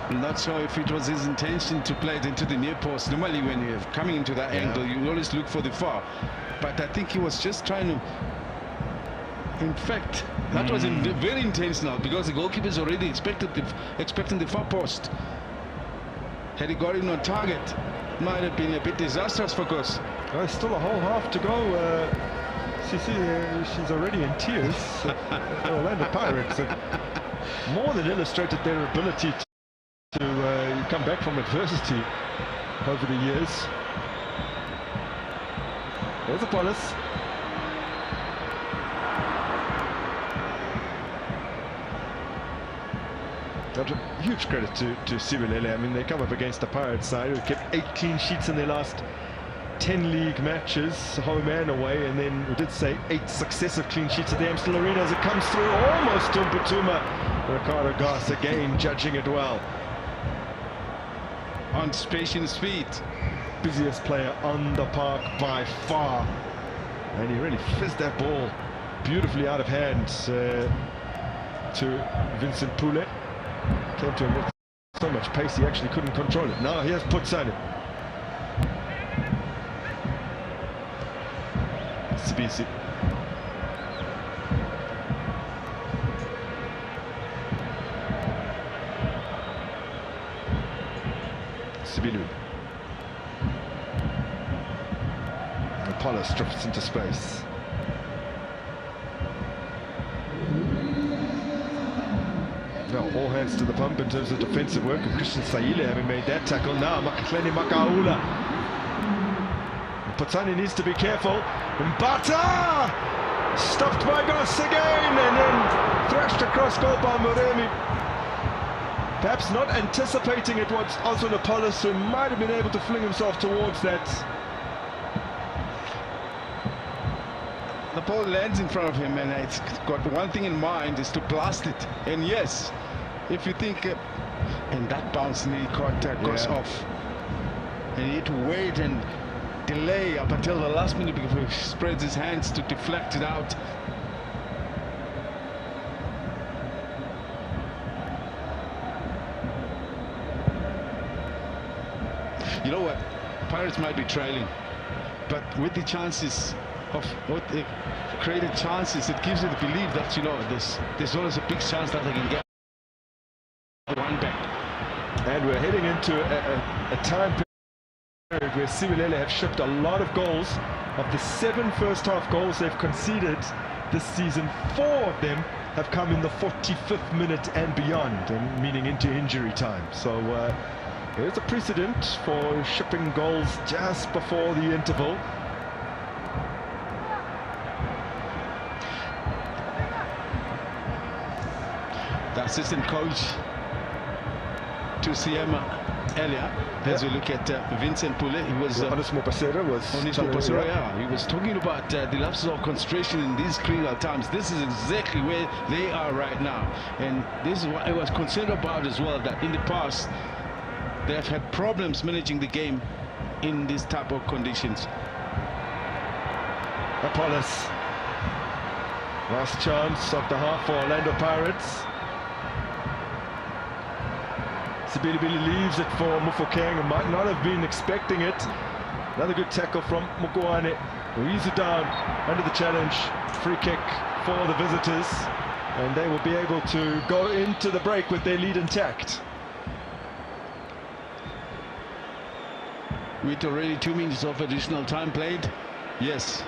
I'm not sure if it was his intention to play it into the near post. Normally when you're coming into that angle, you always look for the far. But I think he was just trying to... In fact, that was very intentional, because the goalkeeper is already expecting the far post. Had he got in on target, might have been a bit disastrous for Kos.
Well, still a whole half to go. She's already in tears. Orlando Pirates have more than illustrated their ability to come back from adversity over the years. There's a Polis. Huge credit to Siwelele. I mean, they come up against the Pirates side who kept 8 clean sheets in their last 10 league matches, home and away, and then we did say 8 successive clean sheets at the Amstel Arena as it comes through almost to Mputuma. Ricardo Gas again judging it well.
Anticipation speed.
Busiest player on the park by far, and he really fizzed that ball beautifully out of hand to Vincent Pule. Came to him with so much pace he actually couldn't control it. Now here's Putsane. Sibisi. Sibilu. Apollo drifts into space. Now all hands to the pump in terms of defensive work, and Christian Siwelele having made that tackle. Now Makahleni Makaula. Putsane needs to be careful. Mbata! Stuffed by Goss again, and then thrashed across goal by Muremi. Perhaps not anticipating it was Oswald Apollos, who might have been able to fling himself towards that.
The ball lands in front of him, and it's got one thing in mind, is to blast it. And yes, if you think, and that bounce nearly caught Goss off, and he had to wait and delay up until the last minute before he spreads his hands to deflect it out. You know what? Pirates might be trailing, but with the chances of what they created chances, it gives you the belief that, you know, there's always a big chance that they can get one back.
And we're heading into a time period where Siwelele have shipped a lot of goals. Of the 7 first half goals they've conceded this season, 4 of them have come in the 45th minute and beyond, and meaning into injury time. So there's a precedent for shipping goals just before the interval.
The assistant coach to Siema earlier, as we look at Vincent Pule, he was
Onismo Pasera
he was talking about the lapses of concentration in these critical times. This is exactly where they are right now, and this is what I was concerned about as well, that in the past they have had problems managing the game in this type of conditions.
Apollos, last chance of the half for Orlando Pirates. Siwelele leaves it for Mufokeng, who might not have been expecting it. Another good tackle from Mukwane. Ruizu down under the challenge. Free kick for the visitors, and they will be able to go into the break with their lead intact.
With already 2 minutes of additional time played, yes,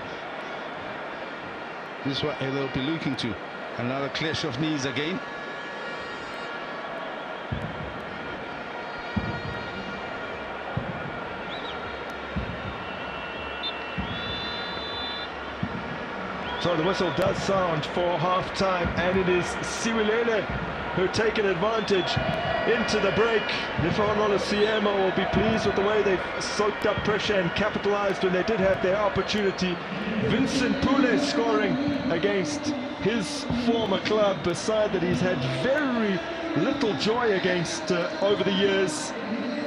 this is what they'll be looking to. Another clash of knees again.
So the whistle does sound for half-time, and it is Siwelele who taken advantage into the break. Nifanola Siema will be pleased with the way they've soaked up pressure and capitalized when they did have their opportunity. Vincent Pule scoring against his former club, a side that he's had very little joy against over the years.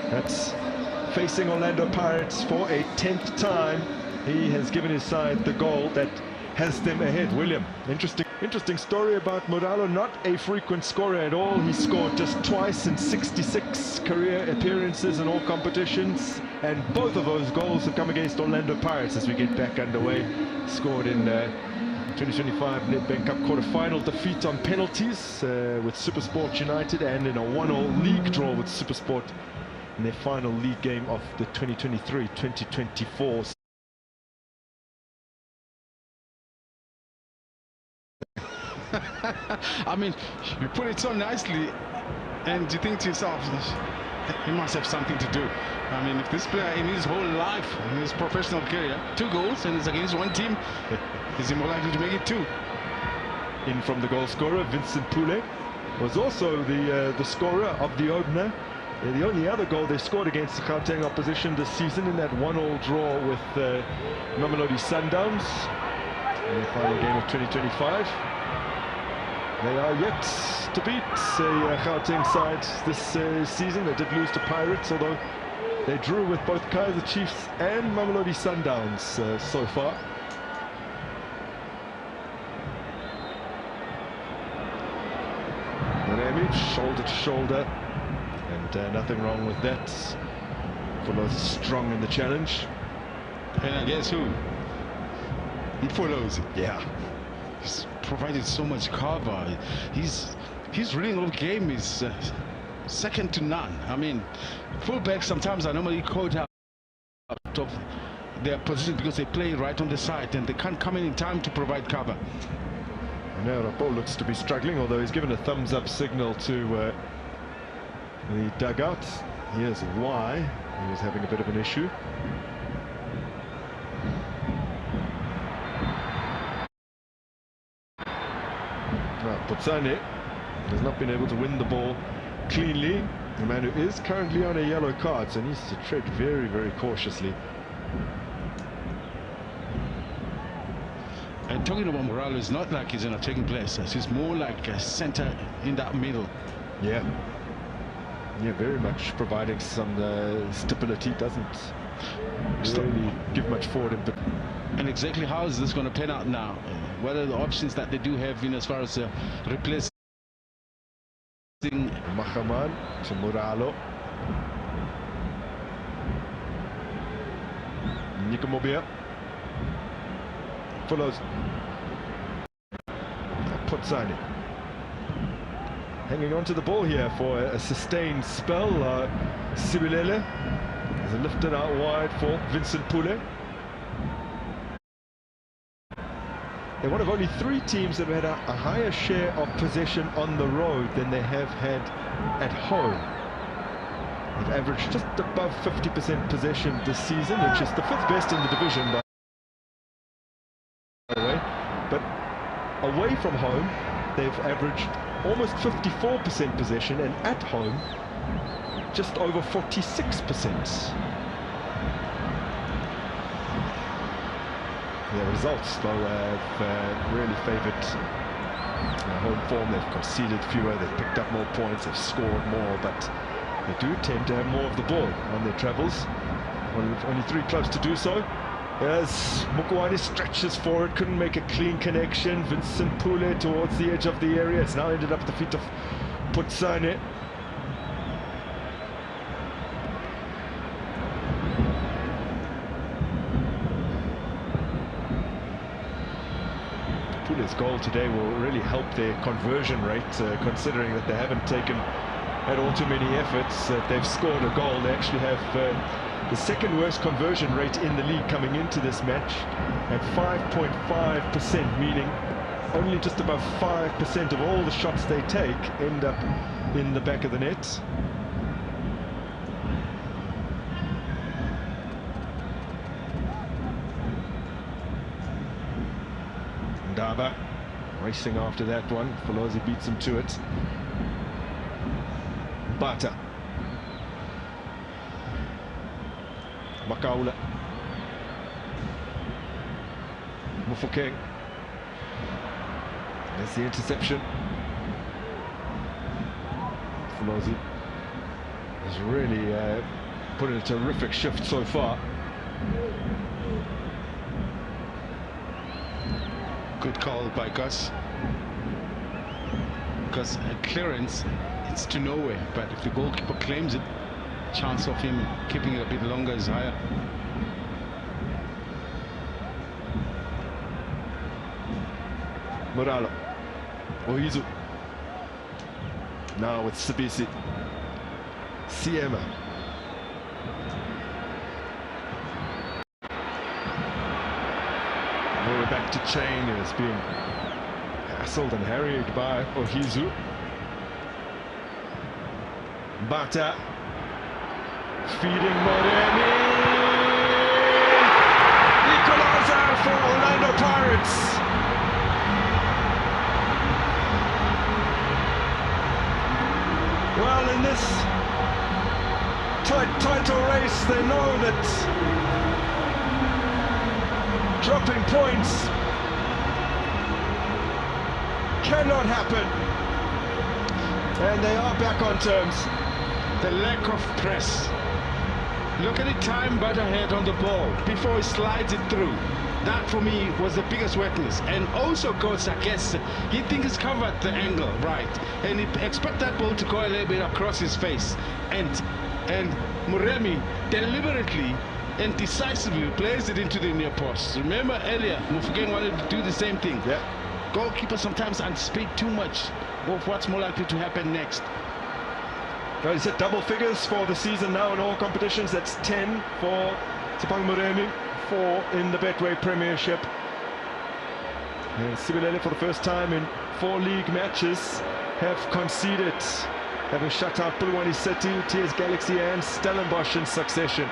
That's facing Orlando Pirates for a 10th time. He has given his side the goal that has them ahead. William, interesting story about Moralo, not a frequent scorer at all. He scored just twice in 66 career appearances in all competitions, and both of those goals have come against Orlando Pirates as we get back underway. Scored in 2025 Nedbank Cup quarter-final defeat on penalties with Supersport United, and in a 1-1 league draw with Supersport in their final league game of the 2023-2024.
I mean, you put it so nicely, and you think to yourself, he must have something to do. I mean, if this player in his whole life, in his professional career, 2 goals and it's against one team, is he more likely to make it 2?
In from the goal scorer, Vincent Pule was also the scorer of the opener. The only other goal they scored against the Gauteng opposition this season in that 1-1 draw with Mamelodi Sundowns in the final game of 2025. They are yet to beat a Gauteng side this season. They did lose to Pirates, although they drew with both Kaizer Chiefs and Mamelodi Sundowns so far. Maremi, shoulder to shoulder, and nothing wrong with that. Follows strong in the challenge.
And I guess who? He follows it.
Yeah.
He's provided so much cover. His reading of game is second to none. I mean, fullbacks sometimes are normally caught out of their position because they play right on the side and they can't come in time to provide cover.
Now Rapo looks to be struggling, although he's given a thumbs-up signal to the dugout. Here's why he was having a bit of an issue. Putsane has not been able to win the ball cleanly. The man who is currently on a yellow card, so needs to tread very, very cautiously.
And talking about Moralo, it's not like he's in a taking place. He's more like a center in that middle.
Yeah, very much providing some stability. Doesn't really give much forward input.
And exactly how is this going to pan out now? What are the options that they do have in as far as replacing
Mahaman to Moralo. Nikomobia follows Putsani, hanging on to the ball here for a sustained spell. Siwelele is lifted out wide for Vincent Pule. They're one of only 3 teams that have had a higher share of possession on the road than they have had at home. They've averaged just above 50% possession this season, which is the 5th best in the division, by the way. But away from home, they've averaged almost 54% possession, and at home, just over 46%. Their results, though, have really favoured home form. They've conceded fewer, they've picked up more points, they've scored more, but they do tend to have more of the ball on their travels. Only 3 clubs to do so. As Mukwani stretches forward, couldn't make a clean connection. Vincent Pule towards the edge of the area. It's now ended up at the feet of Putsane. Pule's goal today will really help their conversion rate, considering that they haven't had all too many efforts. They've scored a goal. They actually have the 2nd worst conversion rate in the league coming into this match at 5.5%, meaning only just above 5% of all the shots they take end up in the back of the net. Ndaba racing after that one. Folosi beats him to it. Bata. Makaula. Mufokeng. There's the interception. Folosi has really put in a terrific shift so far.
Good call by Gus. Because a clearance, it's to nowhere. But if the goalkeeper claims it, chance of him keeping it a bit longer is higher.
Moralo. Ohizu. Now with Sibisi. Siema. We're back to Chain, who has been hassled and harried by Ohizu. Bata. Feeding Moremi. Equalizer for Orlando Pirates. Well, in this title race, they know that dropping points cannot happen, and they are back on terms.
The lack of press. Look at the time Bata had on the ball before he slides it through. That for me was the biggest weakness. And also, coach, I guess he thinks he's covered the angle right, and he expect that ball to go a little bit across his face. And Moremi deliberately and decisively plays it into the near post. Remember earlier, Mufokeng wanted to do the same thing.
Yeah.
Goalkeepers sometimes anticipate too much of what's more likely to happen next.
Well, he's hit double figures for the season now in all competitions. That's 10 for Tsipang Moremi, 4 in the Betway Premiership. And Siwelele, for the first time in 4 league matches, have conceded, having shut out Pulwani City, TS Galaxy and Stellenbosch in succession.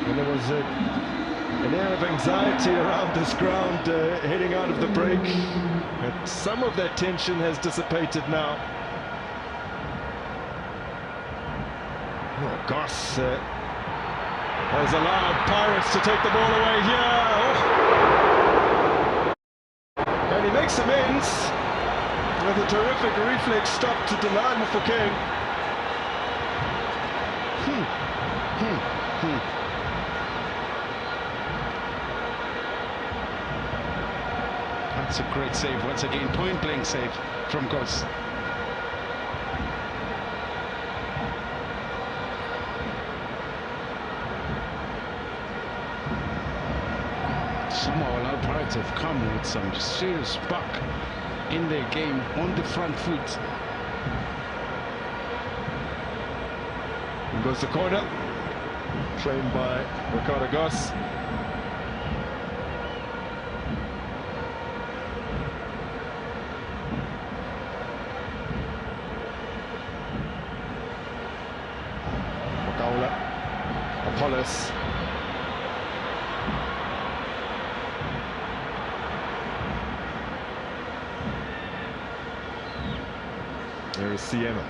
And there was an air of anxiety around this ground heading out of the break. But some of that tension has dissipated now. Oh, Goss has allowed Pirates to take the ball away here. Oh. And he makes amends with a terrific reflex stop to deny Mufokeng.
That's a great save once again, point-blank save from Goss. Somehow a lot of Pirates have come with some serious spark in their game on the front foot.
And goes the corner, claimed by Ricardo Goss. Apollos. There is Siema.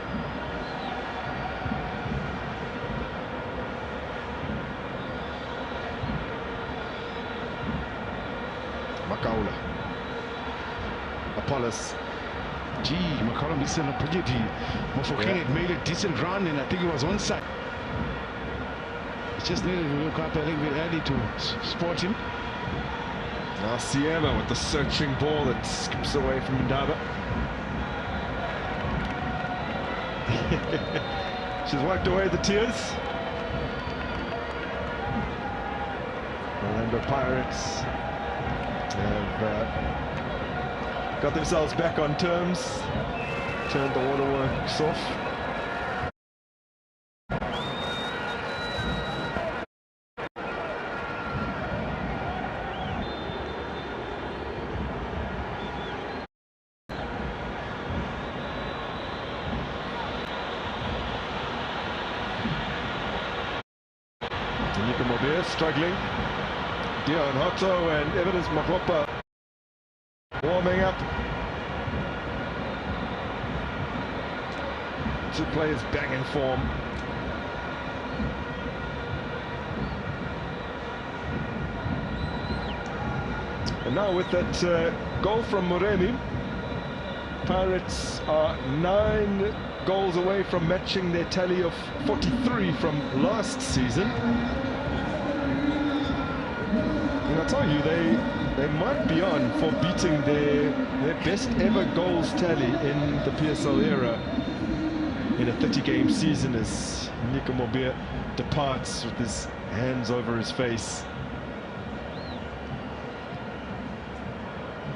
Makaula. Apollos.
Gee, Makaula missed an opportunity. Mufokeng had made a decent run, and I think it was onside. Just needed to look up a little bit early to spot him.
Now Siema with the searching ball that skips away from Ndaba. She's wiped away the tears. Orlando Pirates have got themselves back on terms, turned the waterworks off. Siwelele struggling. Dion Hotto and Evidence Makopa warming up. Two players bang in form. And now with that goal from Moremi, Pirates are 9 goals away from matching their tally of 43 from last season. And I tell you, they might be on for beating their best ever goals tally in the PSL era in a 30-game season, as Nico Mobir departs with his hands over his face.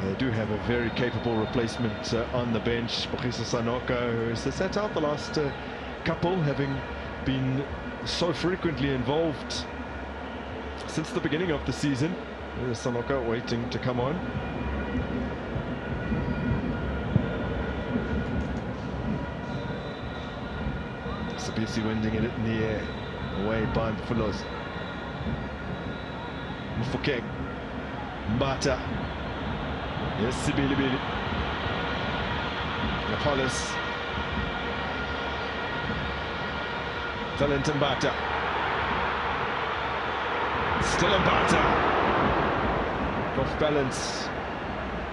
They do have a very capable replacement on the bench, Bogiso Sanoka, who has sat out the last couple, having been so frequently involved since the beginning of the season. There's Sanoka waiting to come on. Sabisi winding it in the air, away by Mfulos. Mfokeng, Mbata. Yes, Siwelele. Apollos. Valentin Mbata. Still Mbata. Off balance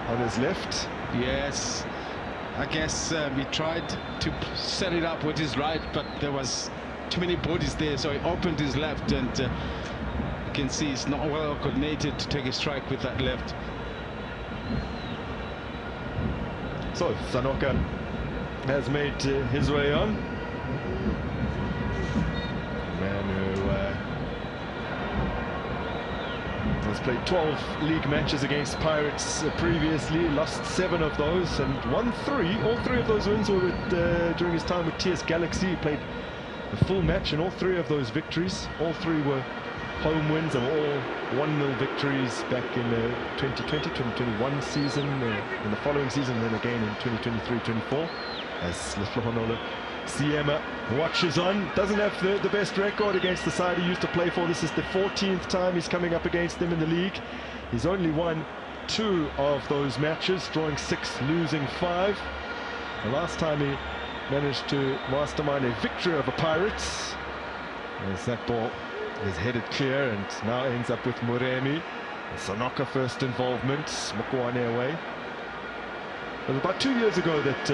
on his left.
Yes, I guess he tried to set it up with his right, but there was too many bodies there, so he opened his left, and you can see it's not well coordinated to take a strike with that left.
So Sanoka has made his way on. A man who has played 12 league matches against Pirates previously, lost 7 of those and won 3. All 3 of those wins were with, during his time with TS Galaxy. He played a full match in all 3 of those victories. All 3 were home wins and all 1-0 victories back in the 2020-2021 season, in the following season, and then again in 2023-24, as Lehlohonolo Siema watches on. Doesn't have the best record against the side he used to play for. This is the 14th time he's coming up against them in the league. He's only won 2 of those matches, drawing 6, losing 5. The last time he managed to mastermind a victory over Pirates, as that ball is headed clear and now ends up with Moremi. Sanoka first involvement, Mokwane away. It was about 2 years ago that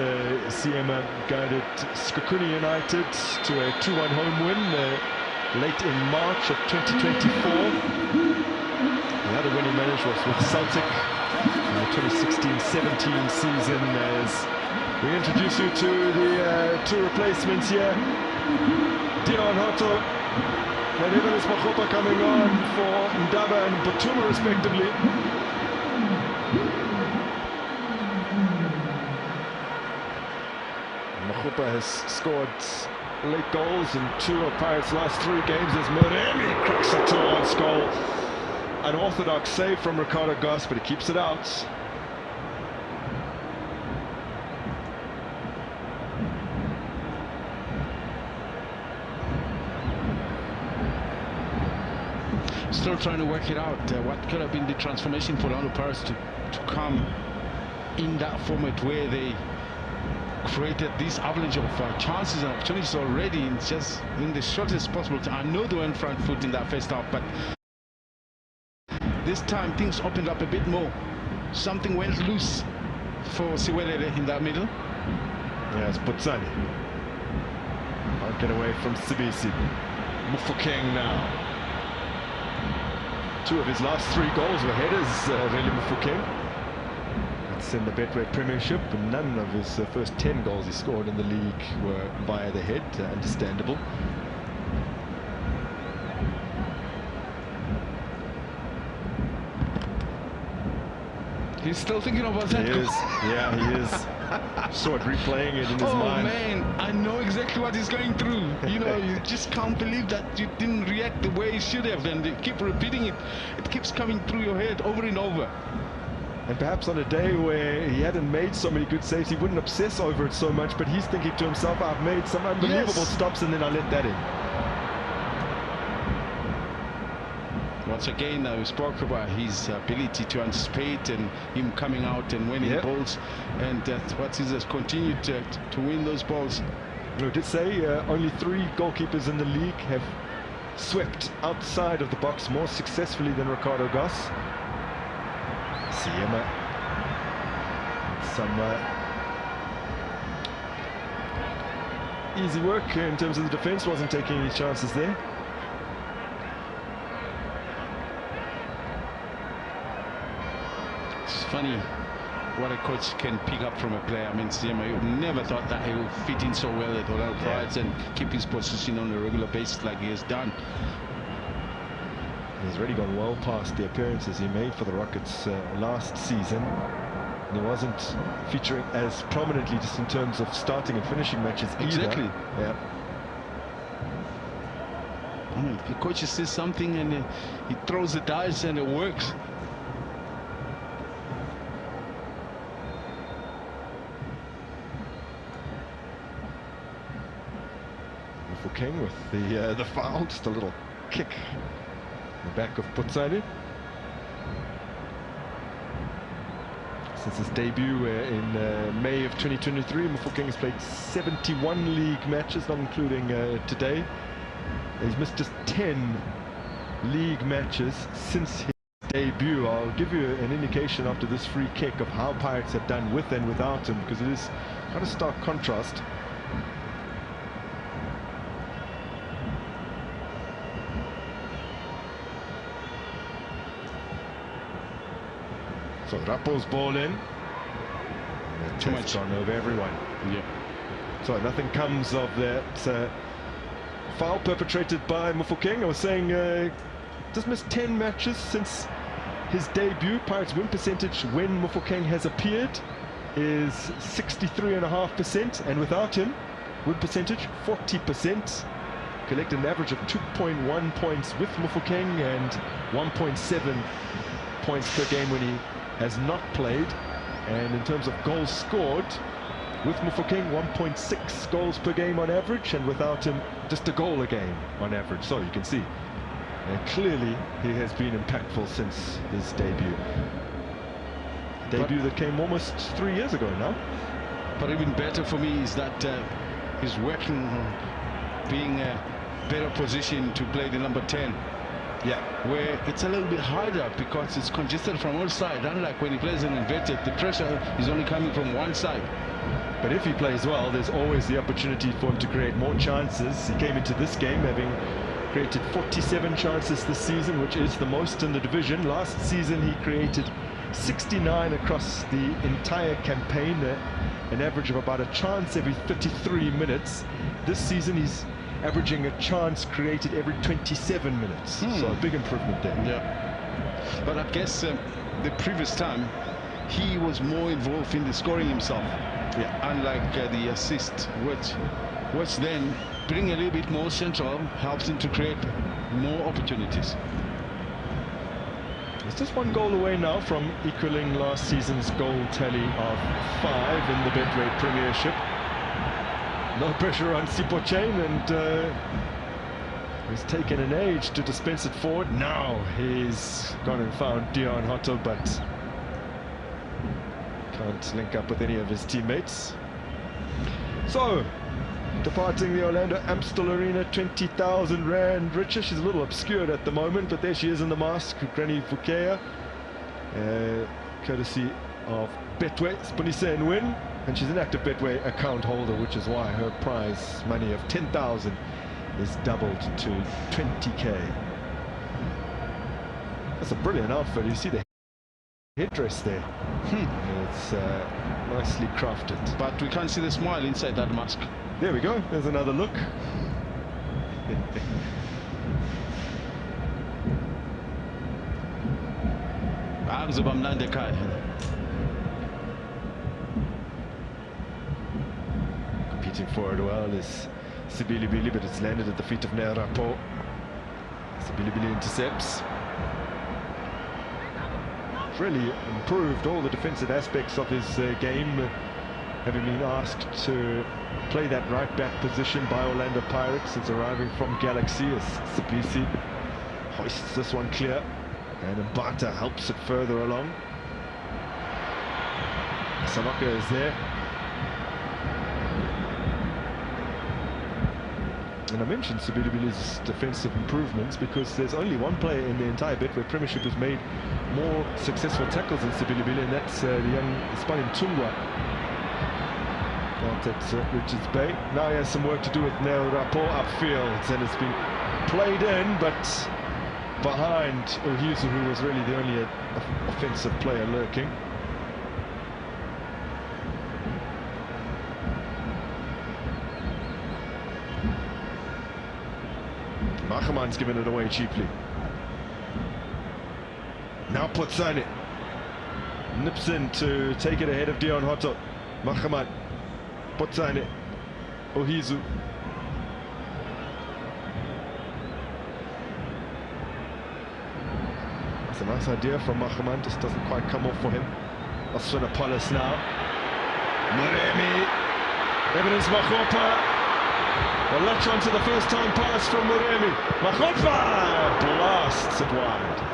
Siema guided Skakuni United to a 2-1 home win late in March of 2024. The other win he managed was with Celtic in the 2016-17 season, as we introduce you to the 2 replacements here. Dion Hotto and Evidence Makopa coming on for Ndaba and Butuma respectively. Makopa has scored late goals in 2 of Pirates' last 3 games as Moremi cracks a 2-1 goal. Unorthodox save from Ricardo Goss, but he keeps it out.
Still trying to work it out, what could have been the transformation for the Orlando Pirates to come in that format where they created this avalanche of chances and opportunities already in just in the shortest possible time. I know they went front foot in that first half, but this time things opened up a bit more. Something went loose for Siwelele in that middle.
Yes, Putsani can't get away from Sibisi. Mufokeng now. 2 of his last 3 goals were headers, really, Mufokeng. That's in the Betway Premiership, and none of his first 10 goals he scored in the league were via the head, understandable.
He's still thinking about that.
He is, yeah, he is. Saw it replaying it in his mind.
Oh man, I know exactly what he's going through. You know, you just can't believe that you didn't react the way you should have, and you keep repeating it. It keeps coming through your head over and over.
And perhaps on a day where he hadn't made so many good saves, he wouldn't obsess over it so much, but he's thinking to himself, I've made some unbelievable stops and then I let that in.
once again, we spoke about his ability to anticipate and him coming out and winning balls, and what he has continued to win those balls.
We did say only 3 goalkeepers in the league have swept outside of the box more successfully than Ricardo Goss. Siema. Some easy work in terms of the defense, wasn't taking any chances there.
It's funny what a coach can pick up from a player. I mean, Siema, you never thought that he would fit in so well at Orlando Pirates and keep his position on a regular basis like he has done.
He's already gone well past the appearances he made for the Rockets last season. And he wasn't featuring as prominently just in terms of starting and finishing matches either.
Exactly.
Yeah.
I mean, the coach says something and he throws the dice and it works.
King with the foul, just a little kick in the back of Putsani. Since his debut in May of 2023, Mofokeng has played 71 league matches, not including today. He's missed just 10 league matches since his debut. I'll give you an indication after this free kick of how Pirates have done with and without him, because it is quite a stark contrast. So Rapo's ball in. Too much on over everyone.
Yeah.
So nothing comes of that foul perpetrated by Mofokeng. I was saying just missed 10 matches since his debut. Pirates win percentage when Mofokeng has appeared is 63.5%, and without him, win percentage 40%. Collected an average of 2.1 points with Mofokeng and 1.7 points per game when he has not played. And in terms of goals scored, with Mofokeng 1.6 goals per game on average, and without him just a goal a game on average. So you can see clearly he has been impactful since his debut. Debut that came almost 3 years ago now.
But even better for me is that he's working on being a better position to play the number 10.
Yeah,
where it's a little bit harder because it's congested from all sides. Unlike when he plays an inverted, the pressure is only coming from one side.
But if he plays well, there's always the opportunity for him to create more chances. He came into this game having created 47 chances this season, which is the most in the division. Last season he created 69 across the entire campaign, an average of about a chance every 33 minutes. This season he's averaging a chance created every 27 minutes. So a big improvement there.
Yeah. But I guess the previous time he was more involved in the scoring himself. Yeah. Unlike the assist, which then bring a little bit more central, helps him to create more opportunities.
It's just 1 goal away now from equaling last season's goal tally of 5 in the Betway Premiership. No pressure on Sipochain, and he's taken an age to dispense it forward. Now he's gone and found Dion Hotto, but can't link up with any of his teammates. So, departing the Orlando Amstel Arena, 20,000 Rand richer. She's a little obscured at the moment, but there she is in the mask, Granny Fukea, courtesy of Betway, Spunise and Win. And she's an active Betway account holder, which is why her prize money of 10,000 is doubled to 20k. That's a brilliant outfit. You see the headdress there. It's nicely crafted.
But we can't see the smile inside that mask.
There we go. There's another look. Competing for it well is Siwelele, but it's landed at the feet of Rapo. Siwelele intercepts. Really improved all the defensive aspects of his game, having been asked to play that right back position by Orlando Pirates since arriving from Galaxy, as Siplisi hoists this one clear. And Mbata helps it further along. Samaka is there. And I mentioned Siwele's defensive improvements because there's only one player in the entire Betway Premiership who's made more successful tackles than Siwele, and that's the young Spani Mtungwa out at Richards Bay. Now he has some work to do with Nel Rapport upfield, and it's been played in, but behind Ohizu, who was really the only offensive player lurking. Machaman's given it away cheaply. Now Potsane nips in to take it ahead of Dion Hotto. Machaman, Potsane, Ohizu. That's a nice idea from Machaman, just doesn't quite come off for him. Oswanapolis now. Muremi, Evidence Makhopa. Well, latch on to the first time pass from Muremi. Makhopa blasts it wide.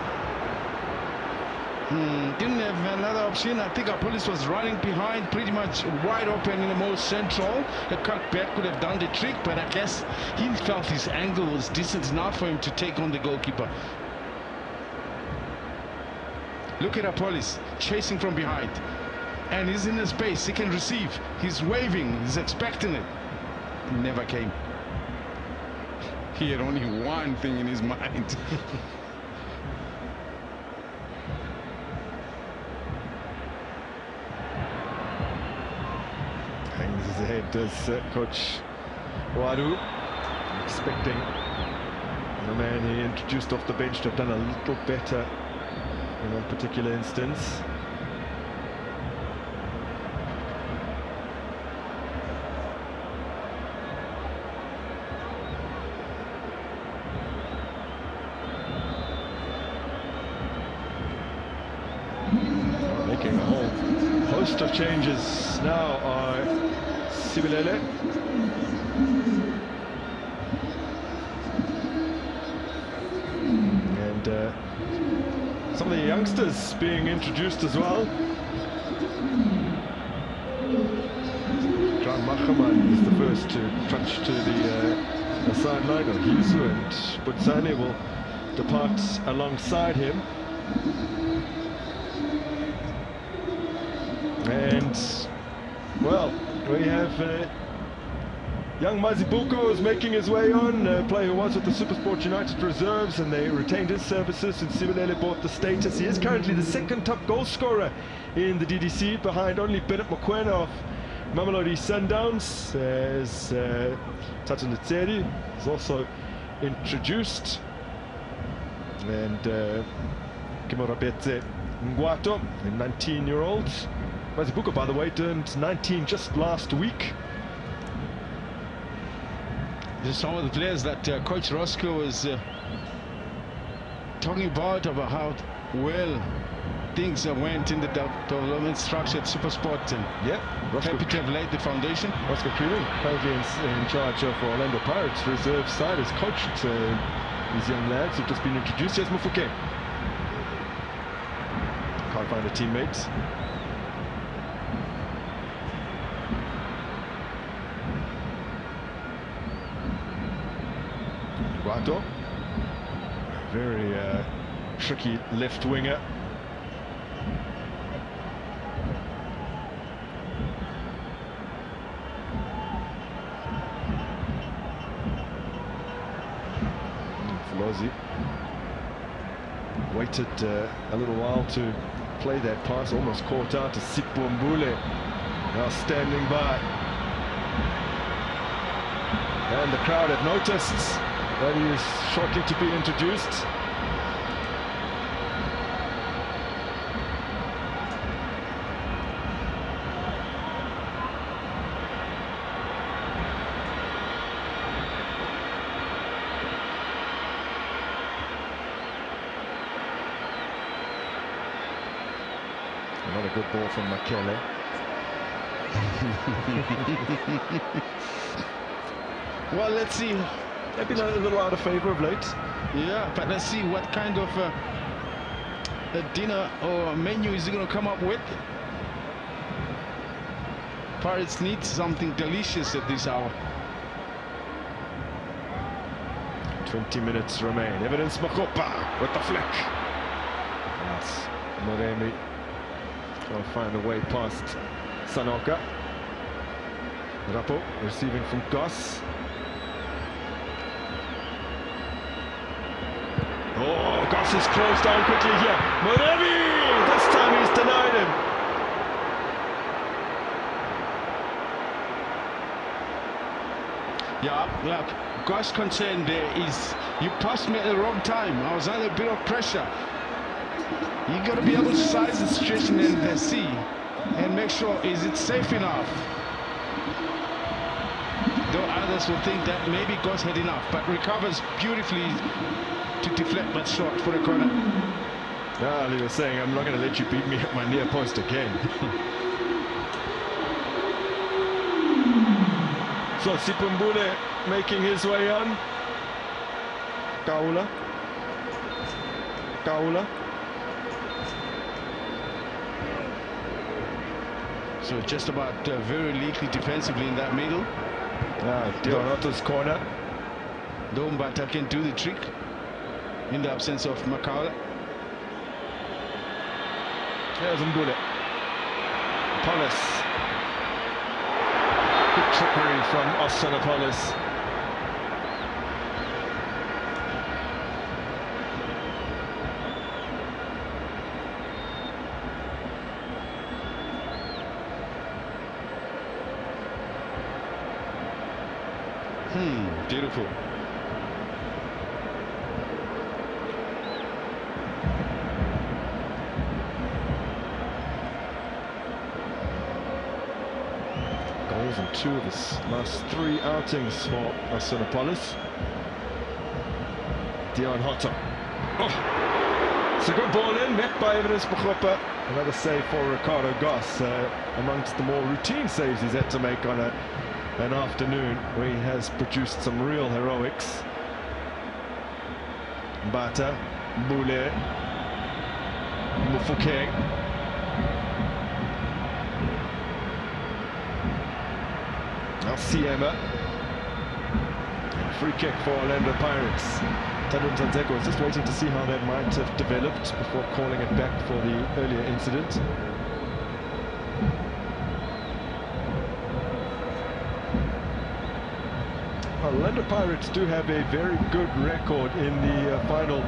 Didn't have another option. I think our police was running behind, pretty much wide open in the most central. The cutback could have done the trick, but I guess he felt his angle was decent enough for him to take on the goalkeeper. Look at our police chasing from behind, and he's in the space. He can receive. He's waving. He's expecting it. It never came. He had only one thing in his mind.
Hangs his head, does Coach Wadu, expecting the man he introduced off the bench to have done a little better in that particular instance. Making a whole host of changes now are Siwelele. And some of the youngsters being introduced as well. John Machaman is the first to trudge to the sideline. Ohizu and Potsane will depart alongside him. And, well, we have young Mazibuko is making his way on, a player who was with the Supersport United reserves, and they retained his services, and Siwelele bought the status. He is currently the second top goal scorer in the DDC, behind only Bennett Mokoena of Mamelodi Sundowns, as Tata Ntseri is also introduced, and Kimorabetse Ngwato, a 19-year-old. Mazibuko, by the way, turned 19 just last week.
Just some of the players that Coach Roscoe was talking about how well things went in the development structure at Supersport, and happy to have laid the foundation.
Roscoe Creeley, currently in charge of Orlando Pirates reserve side, has coached these young lads who've just been introduced. Here's Mufuke. Can't find a teammate. Guato, very tricky left winger. Flozi waited a little while to play that pass, almost caught out to Sipho Mbule, now standing by. And the crowd have noticed that he is shortly to be introduced. Another good ball from Makele.
Well, let's see.
They've been a little out of favour of late.
Yeah, but let's see what kind of dinner or menu is he going to come up with? Pirates need something delicious at this hour.
20 minutes remain. Evidence Makopa with the flick. That's Moremi trying to find a way past Sanoka. Rapo receiving from Goss. Oh, Goss is closed down quickly here. Moremi! This time he's denied him.
Yeah. Goss' concern there is you passed me at the wrong time. I was under a bit of pressure. You got to be able to size the situation and see and make sure is it safe enough. Though others will think that maybe Goss had enough, but recovers beautifully to deflect that shot for a corner.
Yeah, he was saying, I'm not going to let you beat me at my near post again. So Sipumbule making his way on. Kaula.
So just about very leaky defensively in that middle.
Dionoto's corner.
Dombata can do the trick in the absence of Makaula.
There's Mbule. Polis. Good trickery from Osanapolis.
Beautiful.
Goals in 2 of his last 3 outings for Osanapolis. Dion Hotto. Oh, it's a good ball in, met by Evidence Bukhopa. Another save for Ricardo Goss, amongst the more routine saves he's had to make on an afternoon where he has produced some real heroics. Bata, Mbule, Mufukeng. Alciema. Free kick for Orlando Pirates. Tadun Tanzeko was just waiting to see how that might have developed before calling it back for the earlier incident. Orlando Pirates do have a very good record in the final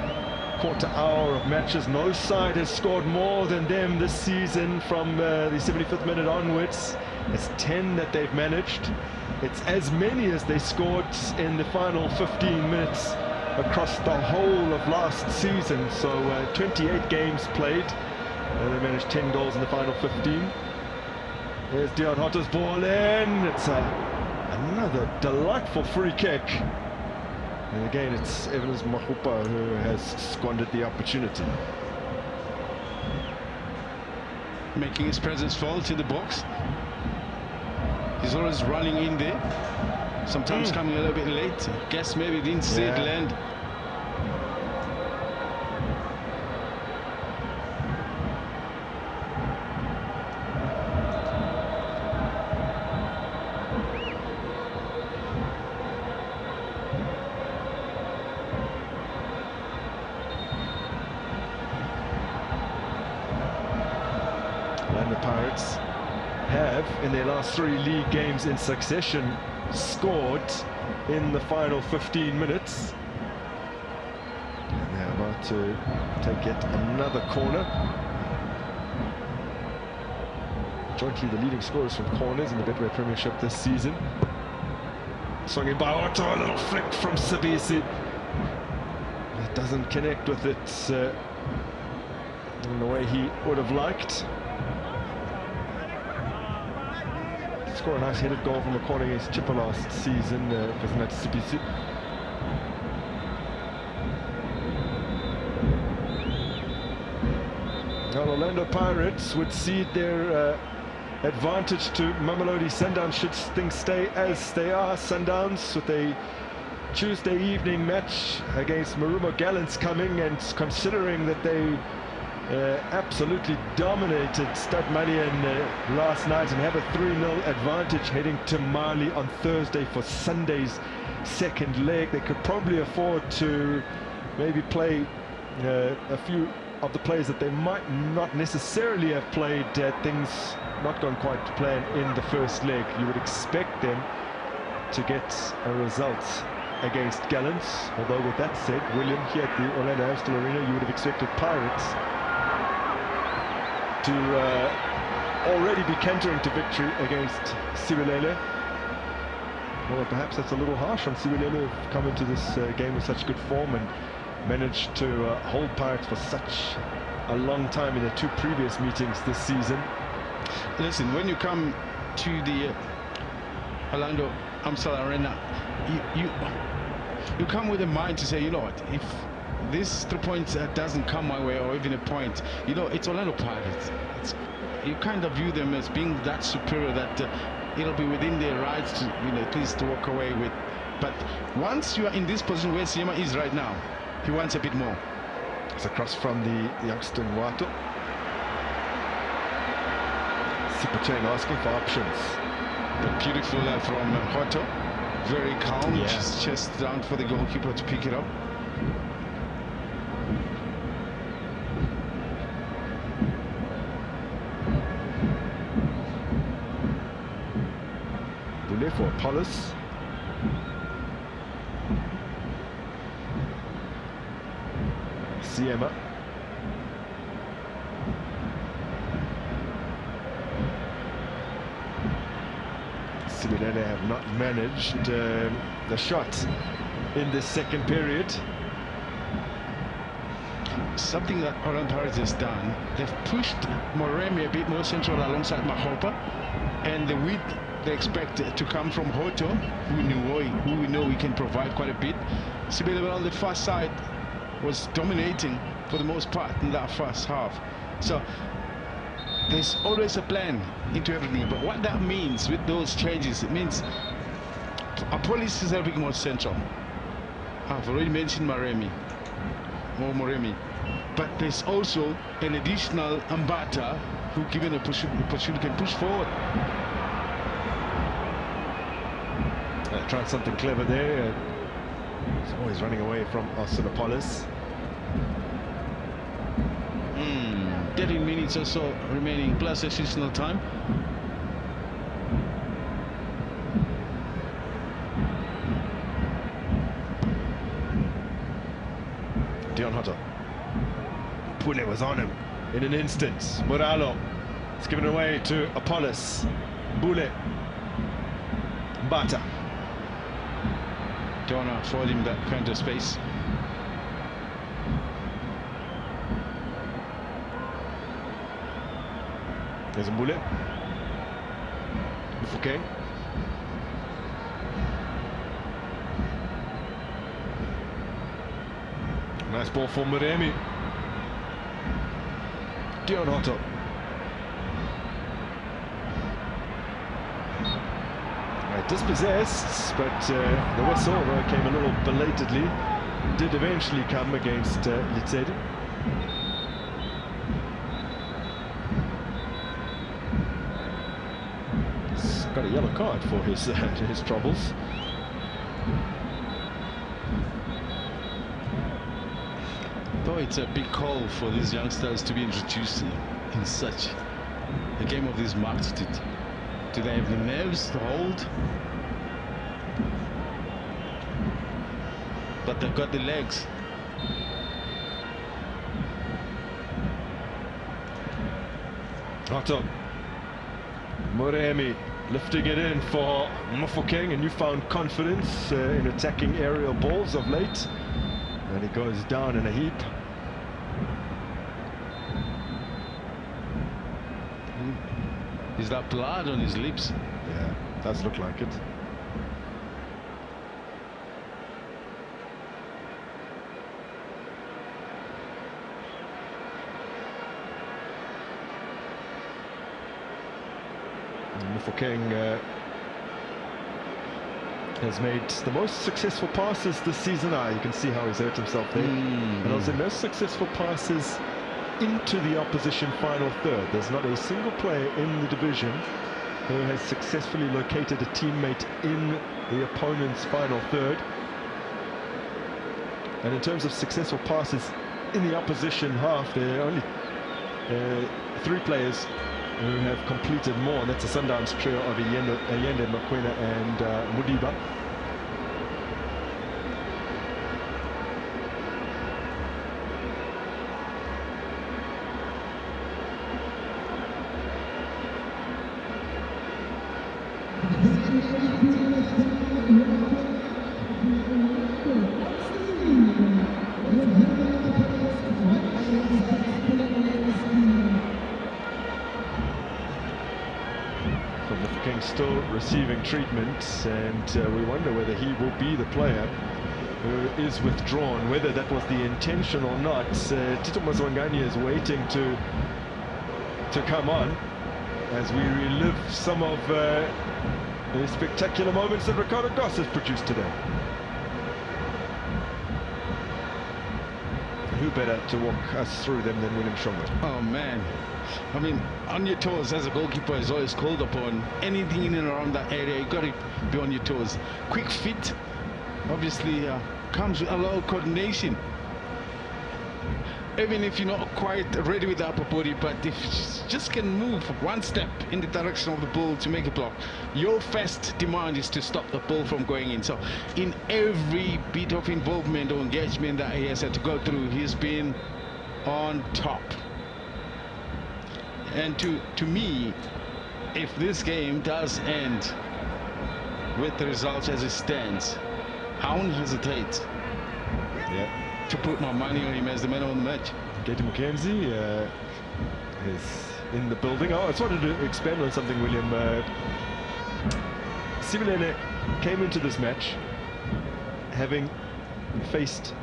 quarter hour of matches. No side has scored more than them this season from the 75th minute onwards. It's 10 that they've managed. It's as many as they scored in the final 15 minutes across the whole of last season. So 28 games played. They managed 10 goals in the final 15. There's Dion Hotto's ball in. It's another delightful free kick. And again, it's Evans Mahupa who has squandered the opportunity.
Making his presence felt in the box. He's always running in there. Sometimes coming a little bit late. Guess maybe didn't see it land.
And the Pirates have, in their last 3 league games in succession, scored in the final 15 minutes. And they're about to take yet another corner. Jointly the leading scorers from corners in the Betway Premiership this season. Swung in by Otto, a little flick from Sabisi. It doesn't connect with it in the way he would have liked. Score a nice headed goal from a corner against Chippa last season, wasn't that Sabisi? Now Orlando Pirates would cede their advantage to Mamelodi Sundowns should things stay as they are. Sundowns with a Tuesday evening match against Marumo Gallants coming, and considering that they absolutely dominated Stade Malien last night and have a 3-0 advantage heading to Mali on Thursday for Sunday's second leg. They could probably afford to maybe play a few of the players that they might not necessarily have played things not gone quite to plan in the first leg. You would expect them to get a result against Gallants, although with that said, William, here at the Orlando Amstel Arena, you would have expected Pirates to already be cantering to victory against Siwelele. Well, perhaps that's a little harsh on Siwelele, who've come into this game with such good form and managed to hold Pirates for such a long time in their two previous meetings this season.
Listen, when you come to the Orlando Amstel Arena, you come with a mind to say, you know what, if this 3 points doesn't come my way, or even a point, you know, it's Orlando Pirates. You kind of view them as being that superior that it'll be within their rights to, you know, at least to walk away with. But once you are in this position where Siema is right now, he wants a bit more.
It's across from the youngster Wato. Sipacheng asking for options.
But beautiful from Hoto. Very calm, just chest down for the goalkeeper to pick it up.
Boulet for Apollos. Siema. Siwelele have not managed the shot in this second period.
Something that Orlando Pirates has done, they've pushed Moremi a bit more central alongside Mahopa, and the width they expect to come from Hoto, who we know he can provide quite a bit. Siwelele on the far side was dominating for the most part in that first half. So there's always a plan into everything, but what that means with those changes, it means Apollos is helping more central. I've already mentioned Moremi, but there's also an additional Ambata who, given a push, can push forward.
Tried something clever there. He's always running away from Austin Apollos.
13 minutes or so remaining, plus additional time.
Dion Hotter. Pule was on him in an instant. Moralo. It's given away to Apollos. Bule. Mbata.
Don't afford him that kind of space.
There's a Mbule. Fouquet. Nice ball for Moremi. Dion Hotter. Dispossessed, but the whistle, although it came a little belatedly, did eventually come against Litsedi. He's got a yellow card for his troubles.
Though it's a big call for these youngsters to be introduced in such a game of this magnitude. Do they have the nerves to hold? But they've got the legs.
Otto. Moremi lifting it in for Mofokeng, and newfound confidence in attacking aerial balls of late. And he goes down in a heap.
Is that blood on his lips?
Yeah, does look like it. Mofokeng has made the most successful passes this season. You can see how he's hurt himself there. And also most successful passes into the opposition final third. There's not a single player in the division who has successfully located a teammate in the opponent's final third. And in terms of successful passes in the opposition half, there are only 3 players who have completed more, and that's a Sundowns trio of Ayende, Mokoena and Mudiba. Still receiving treatment, and we wonder whether he will be the player who is withdrawn, whether that was the intention or not. Tito Maswangani is waiting to come on as we relive some of the spectacular moments that Ricardo Goss has produced today. Who better to walk us through them than William Shongwe?
Oh man, I mean, on your toes as a goalkeeper is always called upon. Anything in and around that area, you got to be on your toes. Quick feet, obviously, comes with a lot of coordination. Even if you're not quite ready with the upper body, but if you just can move one step in the direction of the ball to make a block, your first demand is to stop the ball from going in. So in every bit of involvement or engagement that he has had to go through, he's been on top. And to me, if this game does end with the results as it stands, I won't hesitate to put my money on him as the man of the match.
Katie McKenzie is in the building. Oh, I just wanted to expand on something, William. Siwelele came into this match having faced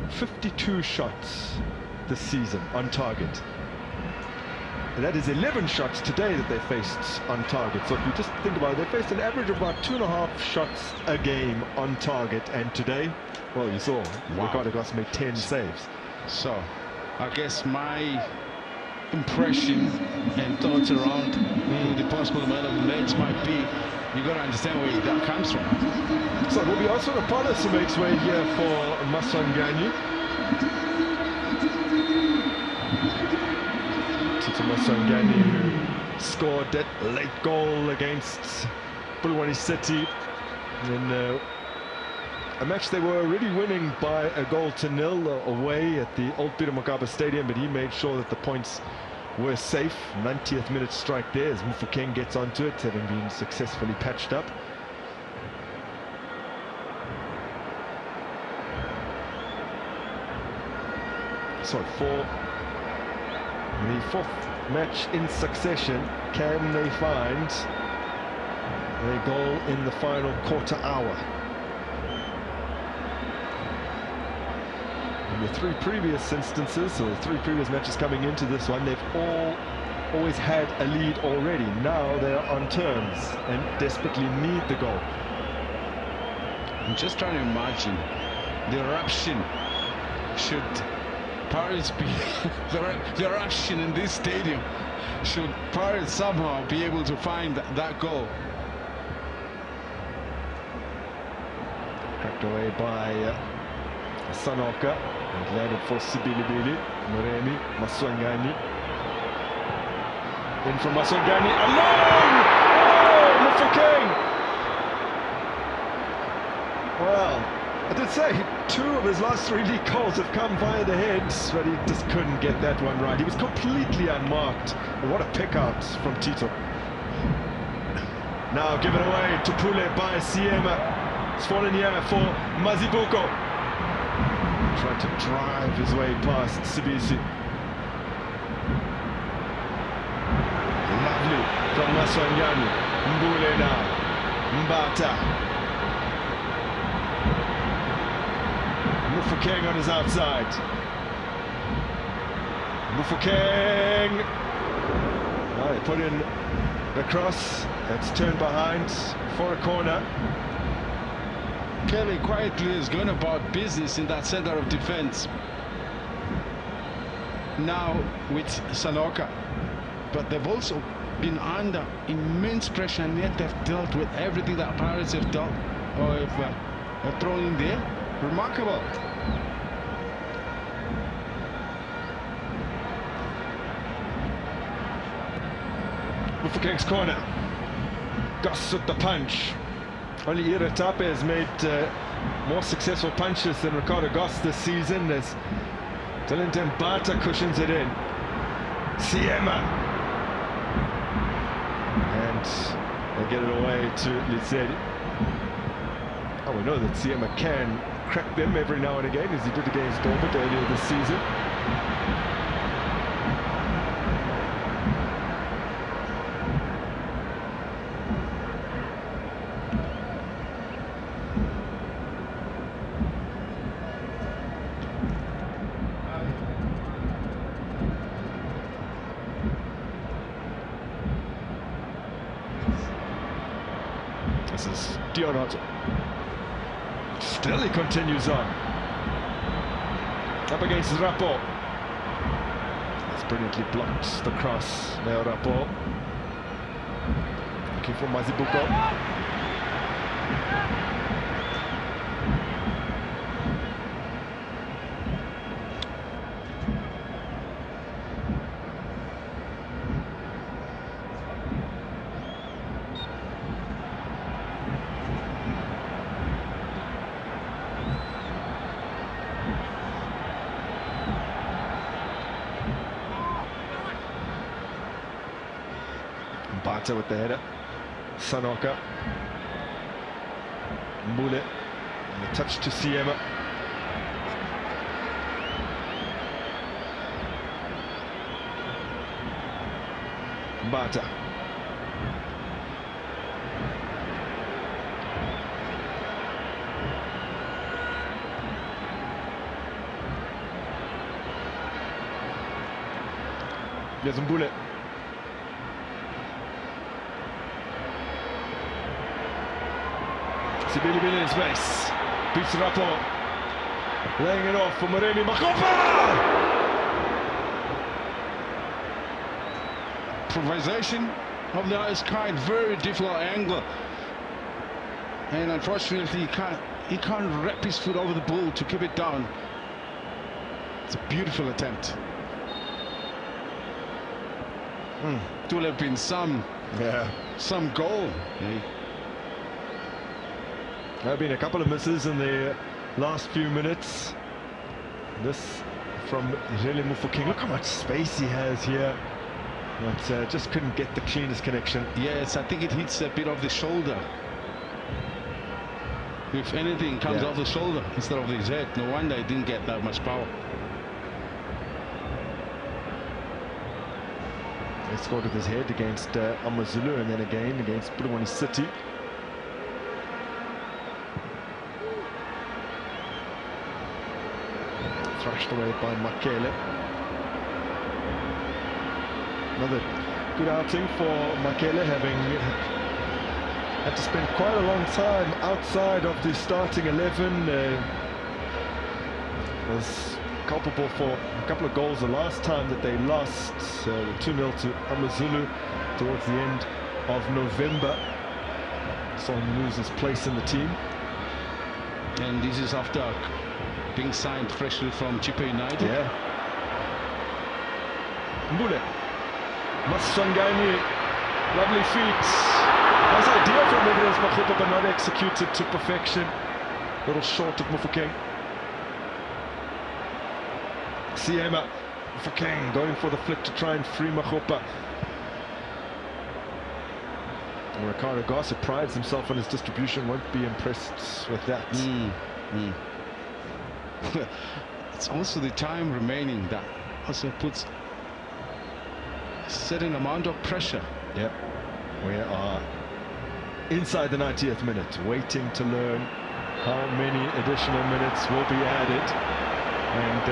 52 shots this season on target. And that is 11 shots today that they faced on target. So if you just think about it, they faced an average of about 2.5 shots a game on target. And today, well, you saw, Ricardo Goss made 10 saves.
So, I guess my impression and thoughts around who the possible man of the match might be, you got to understand where that comes from.
So it will be also Apollos who makes way here for Maswangani. Maswangani, who scored that late goal against Bulwani City in a match they were already winning by a 1-0 away at the old Peter Mokaba Stadium, but he made sure that the points were safe. 90th minute strike there as Mufokeng gets onto it, having been successfully patched up. So for the 4th match in succession, can they find a goal in the final quarter hour? In the 3 previous instances, or the 3 previous matches coming into this one, they've always had a lead already. Now they're on terms and desperately need the goal.
I'm just trying to imagine the eruption should Pirates be the eruption in this stadium, should Pirates somehow be able to find that goal.
Cracked away by Sanoka, and landed for Sibilibili, Moreni, Maswangani. In from Maswangani, alone! Oh, Mufokeng! Well, I did say 2 of his last 3 league goals have come via the heads, but he just couldn't get that one right. He was completely unmarked. And what a pick out from Tito. Now given away to Pule by Siema. It's fallen here for Mazibuko. Trying to drive his way past Sibisi. Lovely from Maswangani. Mbule now. Mbata. Mufokeng on his outside. Mufokeng. Oh, they put in the cross. It's turned behind for a corner.
Kelly quietly is going about business in that center of defense. now with Sanoka, but they've also been under immense pressure, and yet they've dealt with everything that Pirates have dealt or have thrown in there. Remarkable.
For King's corner. Goss with the punch. Only Ira Tape has made more successful punches than Ricardo Goss this season, as Dylan Dembata cushions it in. Siema. And they get it away to Lizedi. Oh, we know that Siema can crack them every now and again, as he did against Dorbit earlier this season. This is Dionot. Still he continues on. Up against Rapo. That's brilliantly blocked the cross. Now Rapo. Looking for Mazibuko. Bata with the header. Sanoka. Mbule. And a touch to Siema. Bata. There's Mbule. Siwelele in space, beats Rapo, laying it off for Moremi Makgopa!
Improvisation of the highest kind, very difficult angle, and unfortunately he can't wrap his foot over the ball to keep it down. It's a beautiful attempt. It would have been some goal.
There have been a couple of misses in the last few minutes. This from Jele Mufokeng. Look how much space he has here. But just couldn't get the cleanest connection.
Yes, I think it hits a bit of the shoulder. If anything comes off the shoulder instead of his head, no wonder he didn't get that much power.
He scored with his head against AmaZulu, and then again against Bulumani City. Thrashed away by Makele. Another good outing for Makele, having had to spend quite a long time outside of the starting 11. Was culpable for a couple of goals the last time that they lost, the 2-0 to AmaZulu towards the end of November. Saw him lose his place in the team.
And this is after being signed freshly from Chippa United.
Yeah. Mbule. Masangani. Lovely feet. Nice idea from Nicholas Makgopa, but not executed to perfection. A little short of Mufokeng. Siema. Mufokeng going for the flick to try and free Makgopa. And Ricardo Goss, who prides himself on his distribution, won't be impressed with that.
It's also the time remaining that also puts a certain amount of pressure.
Yep, we are inside the 90th minute, waiting to learn how many additional minutes will be added, and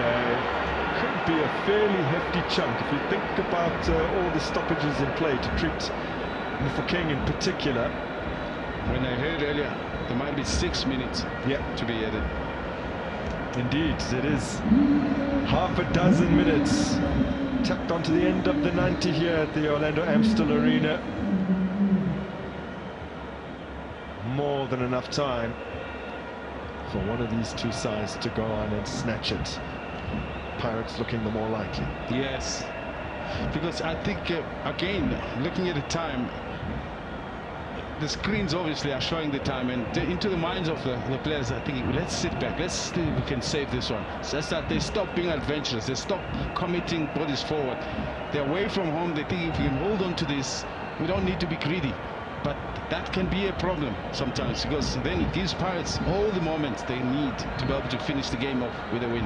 could be a fairly hefty chunk if you think about all the stoppages in play to treat Mufokeng in particular.
When I heard earlier there might be 6 minutes to be added.
Indeed, it is half a dozen minutes tapped onto the end of the 90 here at the Orlando Amstel Arena. More than enough time for one of these two sides to go on and snatch it. Pirates looking the more likely.
Yes, because I think, again, looking at the time, the screens obviously are showing the time, and into the minds of the players are thinking, let's sit back, let's see if we can save this one. So that's that they stop being adventurous, they stop committing bodies forward. They're away from home, they think if we can hold on to this, we don't need to be greedy. But that can be a problem sometimes, because then it gives Pirates all the moments they need to be able to finish the game off with a win.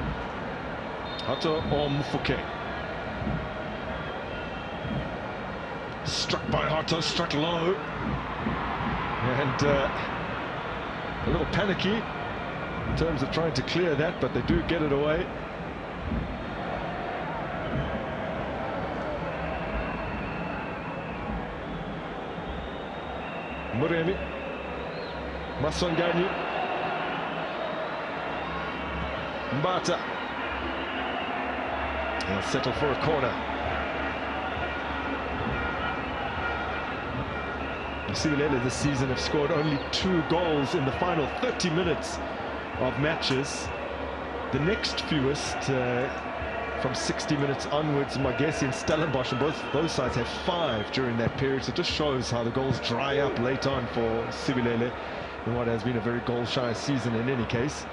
Hato or Mufuke. Struck by Hato, struck low. And a little panicky in terms of trying to clear that, but they do get it away. Muremi, Maswanganyi, Mbata. They'll settle for a corner. Siwelele this season have scored only 2 goals in the final 30 minutes of matches. The next fewest from 60 minutes onwards, Magesi and Stellenbosch, and both those sides had 5 during that period. So it just shows how the goals dry up late on for Siwelele in what has been a very goal-shy season in any case.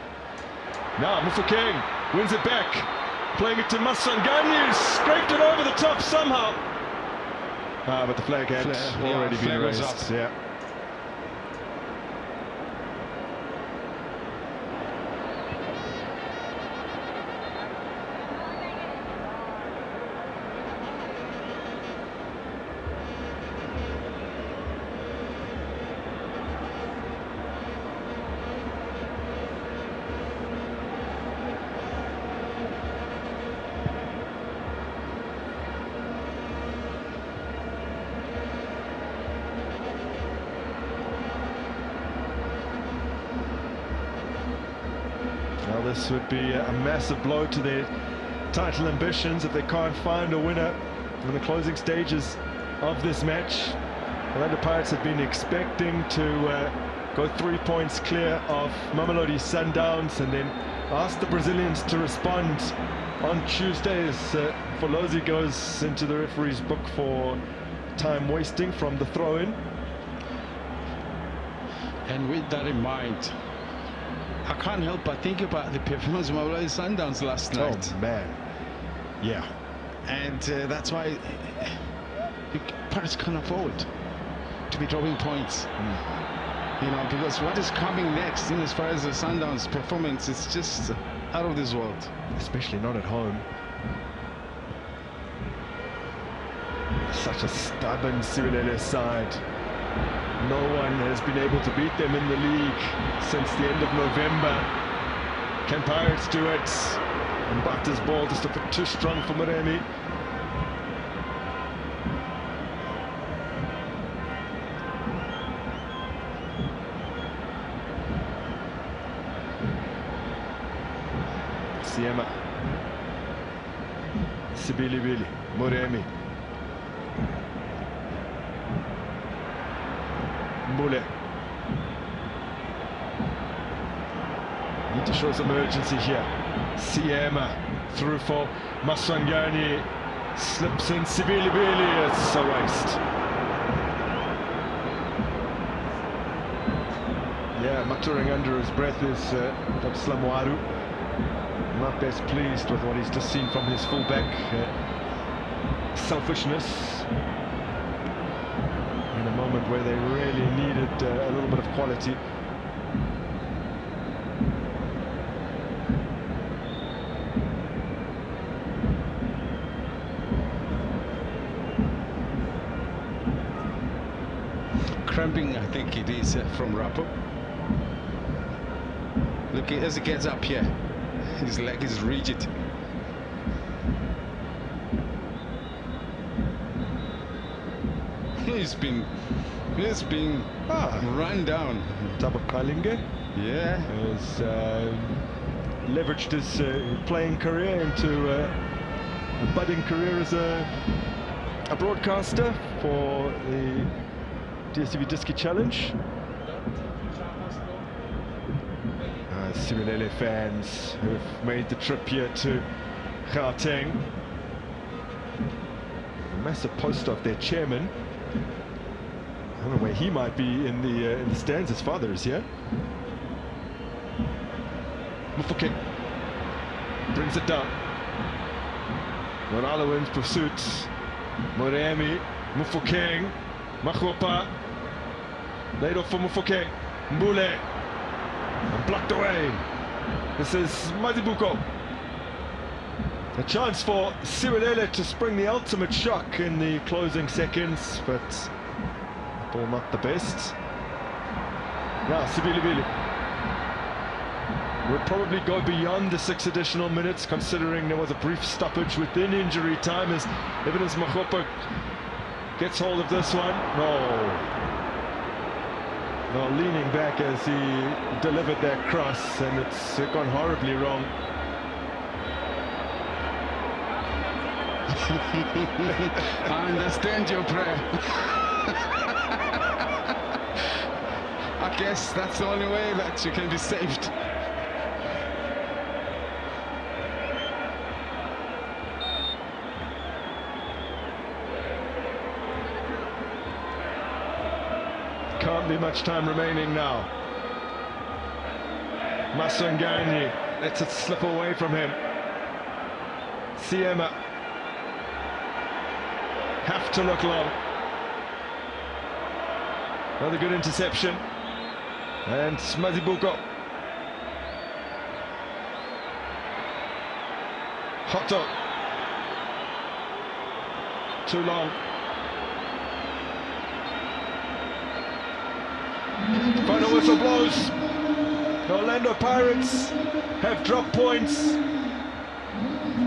Now Mufokeng wins it back, playing it to Maswanganyi, scraped it over the top somehow. But the flag had already been raised. Yeah. Well, this would be a massive blow to their title ambitions if they can't find a winner in the closing stages of this match. Orlando Pirates have been expecting to go 3 points clear of Mamelodi Sundowns and then ask the Brazilians to respond on Tuesday as Folosi goes into the referee's book for time wasting from the throw-in.
And with that in mind, I can't help but think about the performance of Mamelodi Sundowns last night.
Oh man, yeah.
And that's why Pirates can't afford to be dropping points. You know, because what is coming next in as far as the Sundowns performance is just out of this world.
Especially not at home. Such a stubborn Siwelele side. No one has been able to beat them in the league since the end of November. Can Pirates do it? And Mbata's ball just a bit too strong for Muremi. Siema, Sibilibili, Muremi, Mbule. Need to show some urgency here. Siema through for Maswanganyi, slips in Sibilibili. It's a waste. Yeah, muttering under his breath is Slamwaru. Not best pleased with what he's just seen from his fullback. Selfishness in a moment where they really needed a little bit of quality.
Cramping, I think it is from Rappo. Look, as he gets up here, his leg is rigid. He's been run down.
Tabakalenge.
Yeah.
As leveraged his playing career into a budding career as a broadcaster for the DStv Diski Challenge. Siwelele fans who have made the trip here to Gauteng. A massive poster of their chairman. I don't know where he might be in the stands. His father is here. Mufokeng brings it down. Moralo wins pursuit. Moremi, Mufokeng, Machopa. Laid off for Mufokeng. Mbule. And blocked away. This is Mazibuko. A chance for Siwelele to spring the ultimate shock in the closing seconds, but ball not the best. Now Siwelele will probably go beyond the 6 additional minutes, considering there was a brief stoppage within injury time as Evidence Machopa gets hold of this one. No, leaning back as he delivered that cross, and it's gone horribly wrong.
I understand your prayer. I guess that's the only way that you can be saved.
Can't be much time remaining now. Masangani lets it slip away from him. Siema have to look long. Another good interception. And Mazibuko. Hoto. Too long. Final whistle blows. The Orlando Pirates have dropped points.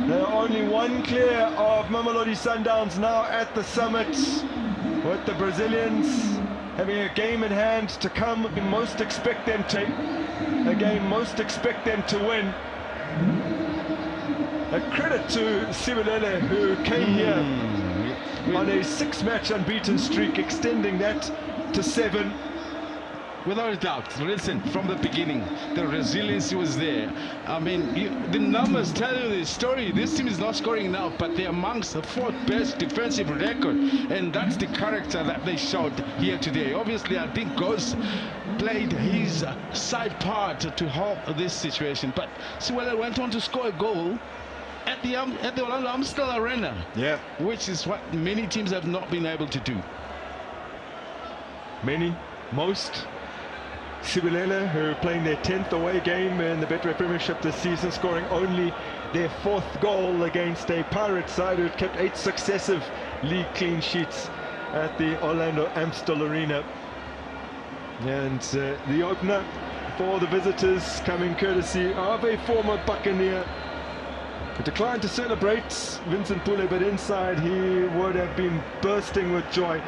They're only 1 clear of Mamelodi Sundowns now at the summit, with the Brazilians having a game in hand to come. Most expect them to a game most expect them to win. A credit to Siwelele, who came here on a 6-match unbeaten streak, extending that to 7.
Without a doubt. Listen, from the beginning, the resilience was there. I mean, the numbers tell you the story. This team is not scoring enough, but they're amongst the 4th best defensive record, and that's the character that they showed here today. Obviously, I think Ghost played his side part to help this situation, but Siwelele went on to score a goal at the Orlando Amstel Arena, which is what many teams have not been able to do.
Most. Siwelele, who are playing their 10th away game in the Betway Premiership this season, scoring only their 4th goal against a Pirates side who had kept 8 successive league clean sheets at the Orlando Amstel Arena. And the opener for the visitors coming courtesy of a former Buccaneer. He declined to celebrate, Vincent Pule, but inside he would have been bursting with joy.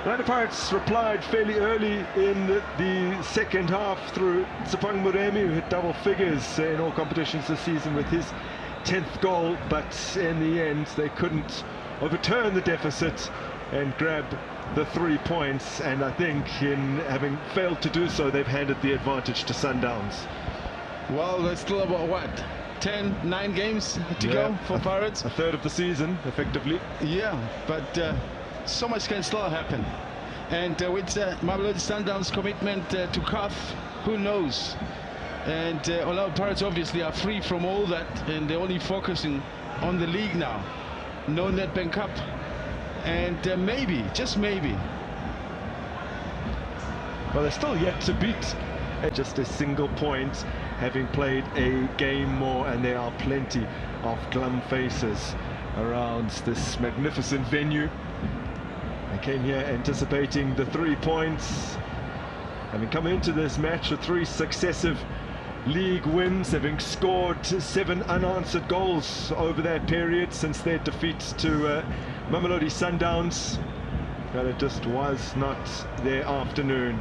The Pirates replied fairly early in the second half through Tsipang Muremi, who hit double figures in all competitions this season with his 10th goal, but in the end they couldn't overturn the deficit and grab the 3 points, and I think in having failed to do so, they've handed the advantage to Sundowns.
Well, there's still about, what, 9 games to go for Pirates?
A third of the season, effectively.
Yeah, but so much can still happen, and with Mamelodi Sundowns' commitment to CAF, who knows? And Orlando Pirates obviously are free from all that, and they're only focusing on the league now. No Nedbank Cup, and maybe, just maybe.
Well, they're still yet to beat just a single point, having played a game more, and there are plenty of glum faces around this magnificent venue. They came here anticipating the 3 points, having come into this match with 3 successive league wins, having scored 7 unanswered goals over that period since their defeat to Mamelodi Sundowns. But it just was not their afternoon.